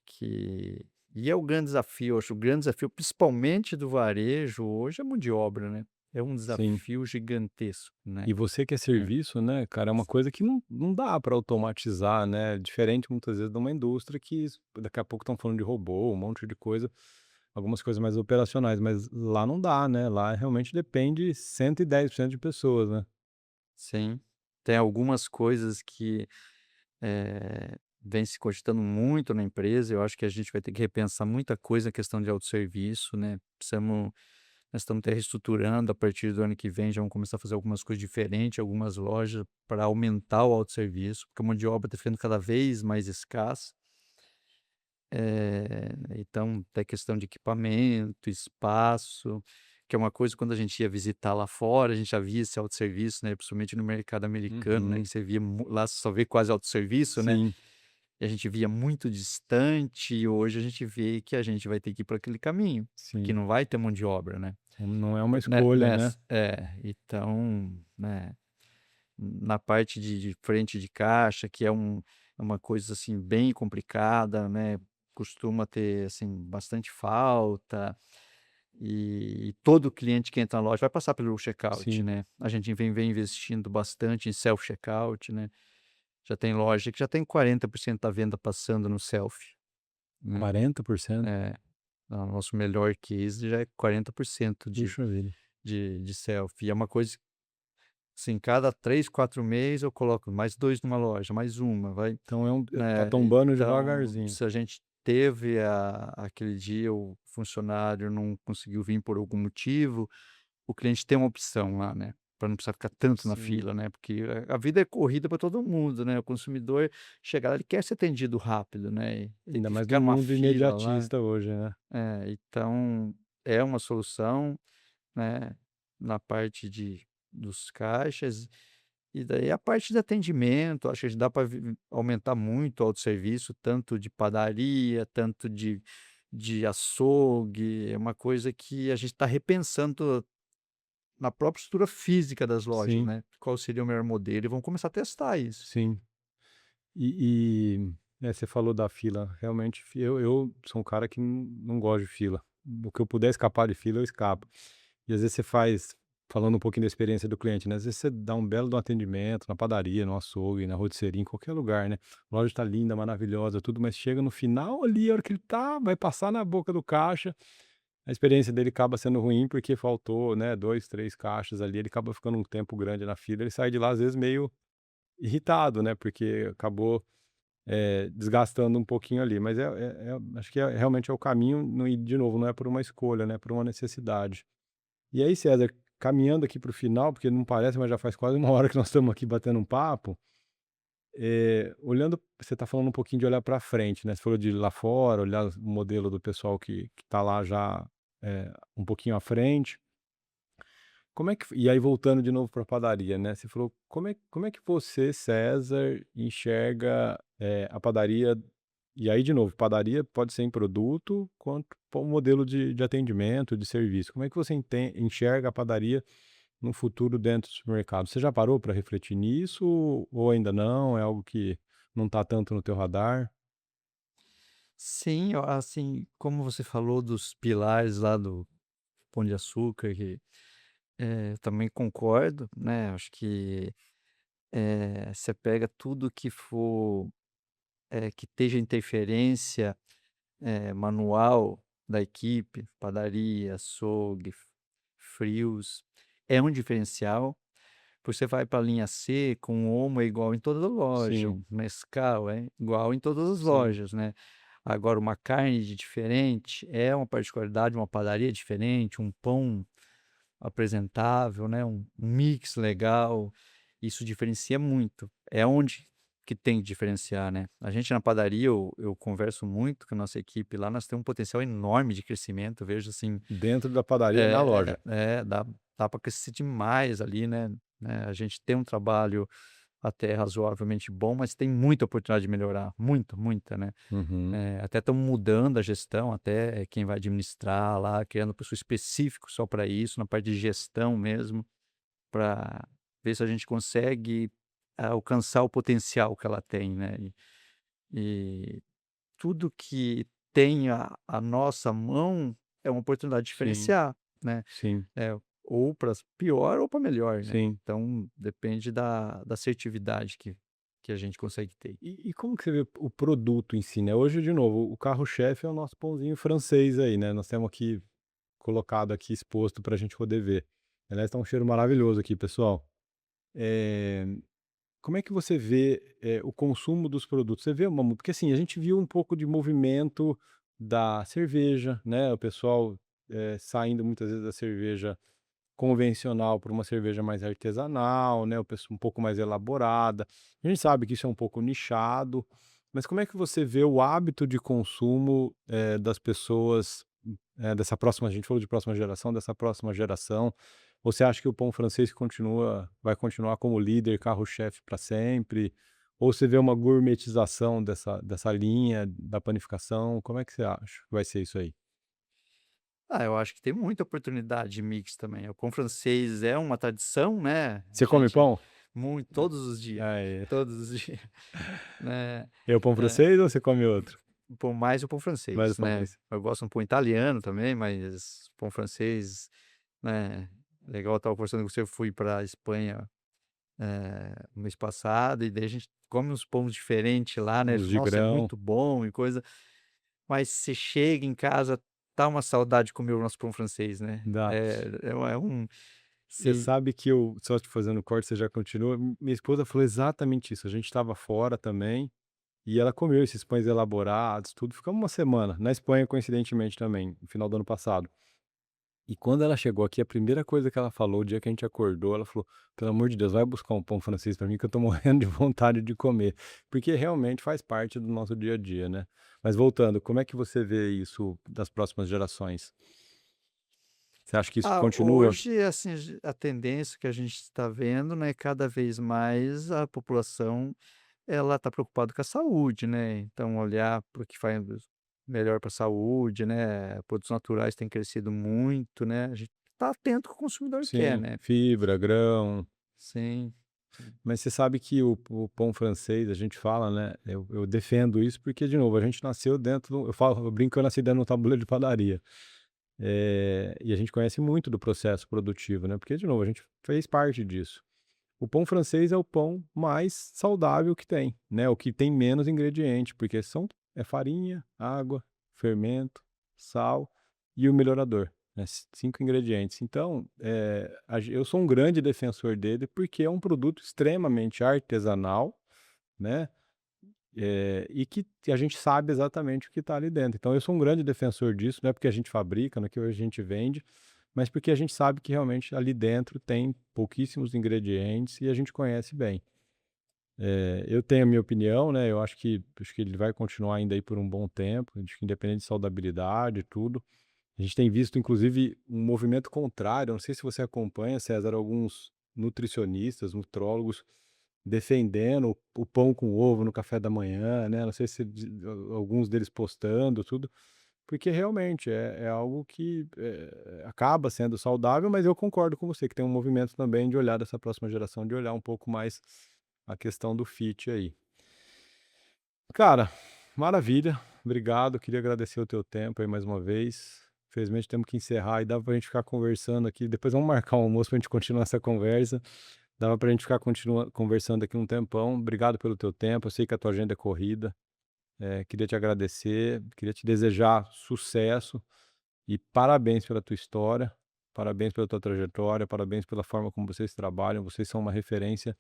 que e é o grande desafio, eu acho o grande desafio, principalmente do varejo hoje, é mão de obra, né, é um sim. desafio gigantesco, né. E você que é É, serviço, né, cara, é uma coisa que não dá para automatizar, né, diferente muitas vezes de uma indústria que daqui a pouco estão falando de robô, um monte de coisa, algumas coisas mais operacionais, mas lá não dá, né, lá realmente depende 110% de pessoas, né. sim. Tem algumas coisas que, vem se cogitando muito na empresa, eu acho que a gente vai ter que repensar muita coisa na questão de autosserviço, né, nós estamos até reestruturando, a partir do ano que vem já vamos começar a fazer algumas coisas diferentes, algumas lojas para aumentar o autosserviço, porque a mão de obra está ficando cada vez mais escassa. Então tem questão de equipamento, espaço, que é uma coisa quando a gente ia visitar lá fora, a gente já via esse autosserviço, né, principalmente no mercado americano, né, que Uhum. você via lá você só vê quase autosserviço, né, Sim, e a gente via muito distante e hoje a gente vê que a gente vai ter que ir para aquele caminho, porque sim. não vai ter mão de obra, né. Não é uma Né, escolha, né. então, né, na parte de frente de caixa, que é uma coisa, assim, bem complicada, né, costuma ter, assim, bastante falta, e todo cliente que entra na loja vai passar pelo checkout, Sim, né. A gente vem investindo bastante em self-checkout, né, já tem loja que já tem 40% da venda passando no self, né. 40%. É, o nosso melhor case já é 40% Puxa vida. de self, e é uma coisa. Sim, cada 3, 4 meses eu coloco mais 2 numa loja, mais uma, vai, Então tá né. tombando Então, devagarzinho. se a gente teve aquele dia o funcionário não conseguiu vir por algum motivo, o cliente tem uma opção lá, né, para não precisar ficar tanto na Sim. fila, né, porque a vida é corrida para todo mundo, né, o consumidor chega lá, ele quer ser atendido rápido, né, Ainda e mais ficar no numa mundo fila lá, imediatista hoje, né. então é uma solução, né, na parte de dos caixas, e daí a parte de atendimento, acho que dá para aumentar muito o autosserviço, tanto de padaria, tanto de açougue, é uma coisa que a gente está repensando na própria estrutura física das lojas, Sim, né, qual seria o melhor modelo e vamos começar a testar isso. sim. Você falou da fila, realmente eu sou um cara que não gosto de fila. O que eu puder escapar de fila, eu escapo. E às vezes você faz falando um pouquinho da experiência do cliente, né, às vezes você dá um belo de um atendimento na padaria, no açougue, na rotisserie, em qualquer lugar, né, a loja tá linda, maravilhosa, tudo, mas chega no final ali, a hora que ele vai passar na boca do caixa, a experiência dele acaba sendo ruim, porque faltou, né, 2, 3 caixas ali, ele acaba ficando um tempo grande na fila, ele sai de lá às vezes meio irritado, né, porque acabou desgastando um pouquinho ali, mas acho que realmente é o caminho, e de novo, não é por uma escolha, né, por uma necessidade. E aí, César, caminhando aqui para o final, porque não parece, mas já faz quase uma hora que nós estamos aqui batendo um papo, olhando, você está falando um pouquinho de olhar para frente, né, você falou de ir lá fora, olhar o modelo do pessoal que está lá já, um pouquinho à frente. Como é que e aí voltando de novo para a padaria, né, você falou, como é que você, César, enxerga, a padaria E aí, de novo, padaria pode ser em produto, quanto para um modelo de atendimento, de serviço. Como é que você enxerga a padaria no futuro dentro do supermercado? Você já parou para refletir nisso ou ainda não? É algo que não está tanto no teu radar? Sim, assim, como você falou dos pilares lá do Pão de Açúcar, que, eu também concordo, né, acho que, você pega tudo que for, que esteja interferência, manual da equipe, padaria, açougue, frios, é um diferencial. Você vai para a linha C, com o Omo é igual em toda loja, Sim, o Nescau é igual em todas as sim, lojas, né. Agora uma carne de diferente é uma particularidade, uma padaria diferente, um pão apresentável, né, um mix legal, isso diferencia muito. É onde que tem que diferenciar, né. A gente na padaria, eu converso muito com a nossa equipe lá, nós temos um potencial enorme de crescimento, eu vejo assim, dentro da padaria, na é loja. dá para crescer demais ali, né, a gente tem um trabalho até razoavelmente bom, mas tem muita oportunidade de melhorar, muita, muita, né. Uhum. Até estamos mudando a gestão, até quem vai administrar lá, criando pessoa específico só para isso, na parte de gestão mesmo, para ver se a gente consegue alcançar o potencial que ela tem, né. E tudo que tem a nossa mão é uma oportunidade de Sim, diferenciar, né. sim, Ou para pior ou para melhor, né. sim. Então depende da assertividade que a gente consegue ter. E como que você vê o produto em si, né? Hoje, de novo, o carro-chefe é o nosso pãozinho francês aí, né? Nós temos aqui colocado aqui exposto para a gente poder ver. Aliás, tá um cheiro maravilhoso aqui, pessoal. Eh, Como é que você vê, o consumo dos produtos? Você vê porque assim, a gente viu um pouco de movimento da cerveja, né? O pessoal, saindo muitas vezes da cerveja convencional para uma cerveja mais artesanal, né, o um pouco mais elaborada. A gente sabe que isso é um pouco nichado, mas como é que você vê o hábito de consumo, das pessoas, dessa próxima a gente falou de próxima geração, dessa próxima geração. Você acha que o pão francês vai continuar como líder, carro-chefe para sempre? Ou você vê uma gourmetização dessa linha da panificação? Como é que você acha que vai ser isso aí? Eu acho que tem muita oportunidade de mix também. O pão francês é uma tradição, né, a Você come gente pão? muito todos os dias, Ah, é. todos os dias, né, É o pão eh, francês ou você come outro? mais o pão Mais francês, o pão né. francês. Eu gosto de um pão italiano também, mas pão francês, né, legal. Eu estava conversando com você, eu fui pra Espanha, mês passado, e daí a gente come uns pães diferentes lá, né, Os de nossa, é grão, muito bom e coisa, mas você chega em casa, dá uma saudade de comer o nosso pão francês, né. dá. É um Você e sabe que eu só te fazendo corte, você já continua, minha esposa falou exatamente isso, a gente estava fora também, e ela comeu esses pães elaborados, tudo, ficamos uma semana, na Espanha coincidentemente também, no final do ano passado. E quando ela chegou aqui, a primeira coisa que ela falou, o dia que a gente acordou, ela falou: "Pelo amor de Deus, vai buscar um pão francês pra mim que eu tô morrendo de vontade de comer", porque realmente faz parte do nosso dia a dia, né. Mas voltando, como é que você vê isso das próximas gerações? Você acha que isso continua? hoje, assim, a tendência que a gente está vendo, né, cada vez mais a população, ela está preocupada com a saúde, né, então olhar para o que faz melhor para a saúde, né, produtos naturais têm crescido muito, né, a gente está atento ao que o consumidor quer, Sim, né. fibra, grão. Sim. Mas você sabe que o pão francês, a gente fala, né, eu defendo isso porque, de novo, a gente nasceu dentro do eu falo eu brinco que eu nasci dentro de um tabuleiro de padaria. E a gente conhece muito do processo produtivo, né, porque, de novo, a gente fez parte disso. O pão francês é o pão mais saudável que tem, né, o que tem menos ingrediente, porque é farinha, água, fermento, sal e o melhorador, né, 5 ingredientes. Então, eu sou um grande defensor dele, porque é um produto extremamente artesanal, né, e que a gente sabe exatamente o que está ali dentro. Então eu sou um grande defensor disso, não é porque a gente fabrica, não é que a gente vende, mas porque a gente sabe que realmente ali dentro tem pouquíssimos ingredientes e a gente conhece bem. Eu tenho a minha opinião, né, eu acho que ele vai continuar ainda aí por um bom tempo, acho que independente de saudabilidade e tudo. A gente tem visto inclusive um movimento contrário, eu não sei se você acompanha, César, alguns nutricionistas, nutrólogos defendendo o pão com ovo no café da manhã, né, não sei se alguns deles postando tudo, porque realmente é algo que, acaba sendo saudável, mas eu concordo com você que tem um movimento também de olhar dessa próxima geração, de olhar um pouco mais a questão do fit aí. Cara, maravilha, obrigado, queria agradecer o teu tempo aí mais uma vez. Infelizmente temos que encerrar e dá pra gente ficar conversando aqui, depois vamos marcar um almoço pra gente continuar essa conversa. Dava pra gente ficar conversando aqui um tempão. Obrigado pelo teu tempo, eu sei que a tua agenda é corrida. Queria te agradecer, queria te desejar sucesso e parabéns pela tua história, parabéns pela tua trajetória, parabéns pela forma como vocês trabalham. Vocês são uma referência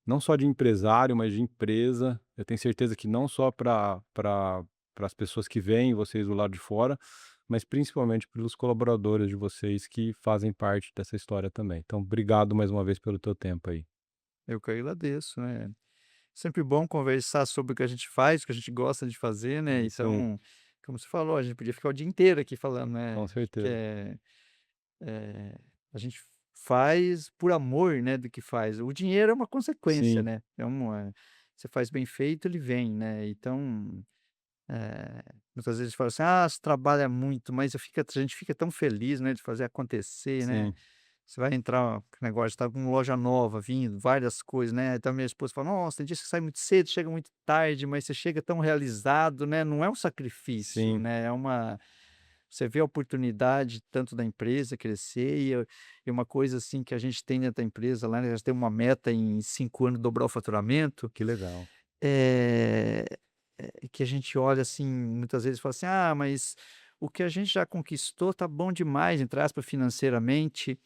não só de empresário, mas de empresa. Eu tenho certeza que não só para as pessoas que veem vocês do lado de fora, mas principalmente para os colaboradores de vocês que fazem parte dessa história também. Então, obrigado mais uma vez pelo teu tempo aí. Eu que agradeço, né. Sempre bom conversar sobre o que a gente faz, o que a gente gosta de fazer, né, Sim, então, como você falou, a gente podia ficar o dia inteiro aqui falando, com né, que certeza. a gente faz por amor, né, do que faz. O dinheiro é uma consequência, Sim, né, você faz bem feito, ele vem, né, então, muitas vezes fala assim: "Ah, você trabalha muito", mas a gente fica tão feliz, né, de fazer acontecer, né. sim, Você vai entrar com negócio, tá com loja nova vindo, várias coisas, né, então minha esposa fala: "Nossa, tem dia que você sai muito cedo, chega muito tarde, mas você chega tão realizado", né, não é um sacrifício, sim, né, você vê a oportunidade tanto da empresa crescer e uma coisa, assim, que a gente tem dentro da empresa lá, né, a gente tem uma meta em 5 anos dobrar o faturamento, que legal. eh que a gente olha, assim, muitas vezes e fala assim: "Ah, mas o que a gente já conquistou tá bom demais", entre aspas, financeiramente,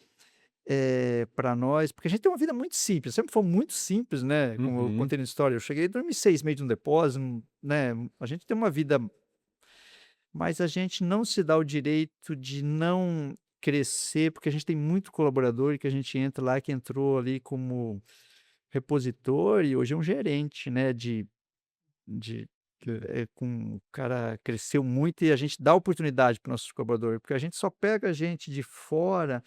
pra nós, porque a gente tem uma vida muito simples, sempre foi muito simples, né, como eu Uhum, contei na história, eu cheguei a dormir 6 meses no depósito, né, a gente tem uma vida, mas a gente não se dá o direito de não crescer, porque a gente tem muito colaborador e que a gente entra lá, que entrou ali como repositor e hoje é um gerente, né, de que com o cara cresceu muito e a gente dá oportunidade para o nosso colaborador, porque a gente só pega gente de fora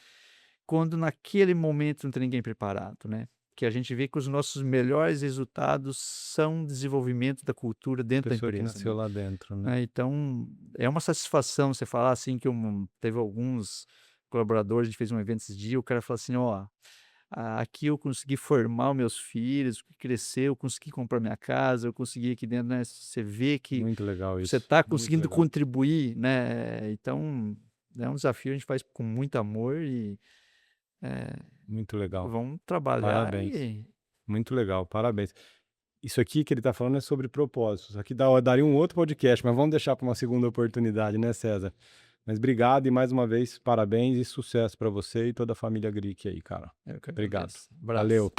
quando naquele momento não tem ninguém preparado, né. Que a gente vê que os nossos melhores resultados são desenvolvimento da cultura dentro da pessoa que empresa, nasceu né. lá dentro, né. Então, é uma satisfação você falar, assim, que teve alguns colaboradores, a gente fez um evento esses dias, o cara falou assim: "Ó, aqui eu consegui formar os meus filhos, crescer, eu consegui comprar minha casa, eu consegui aqui dentro", né, você vê que Muito legal você isso, está muito conseguindo legal, contribuir, né, então é um desafio, a gente faz com muito amor e, eh, muito legal. vamos trabalhar Parabéns, e muito legal, parabéns. Isso aqui que ele está falando é sobre propósitos. Aqui daria um outro podcast, mas vamos deixar para uma segunda oportunidade, né, César? Mas obrigado e mais uma vez parabéns e sucesso para você e toda a família Greek aí, cara. eu que Obrigado. agradeço. Abraço. Valeu.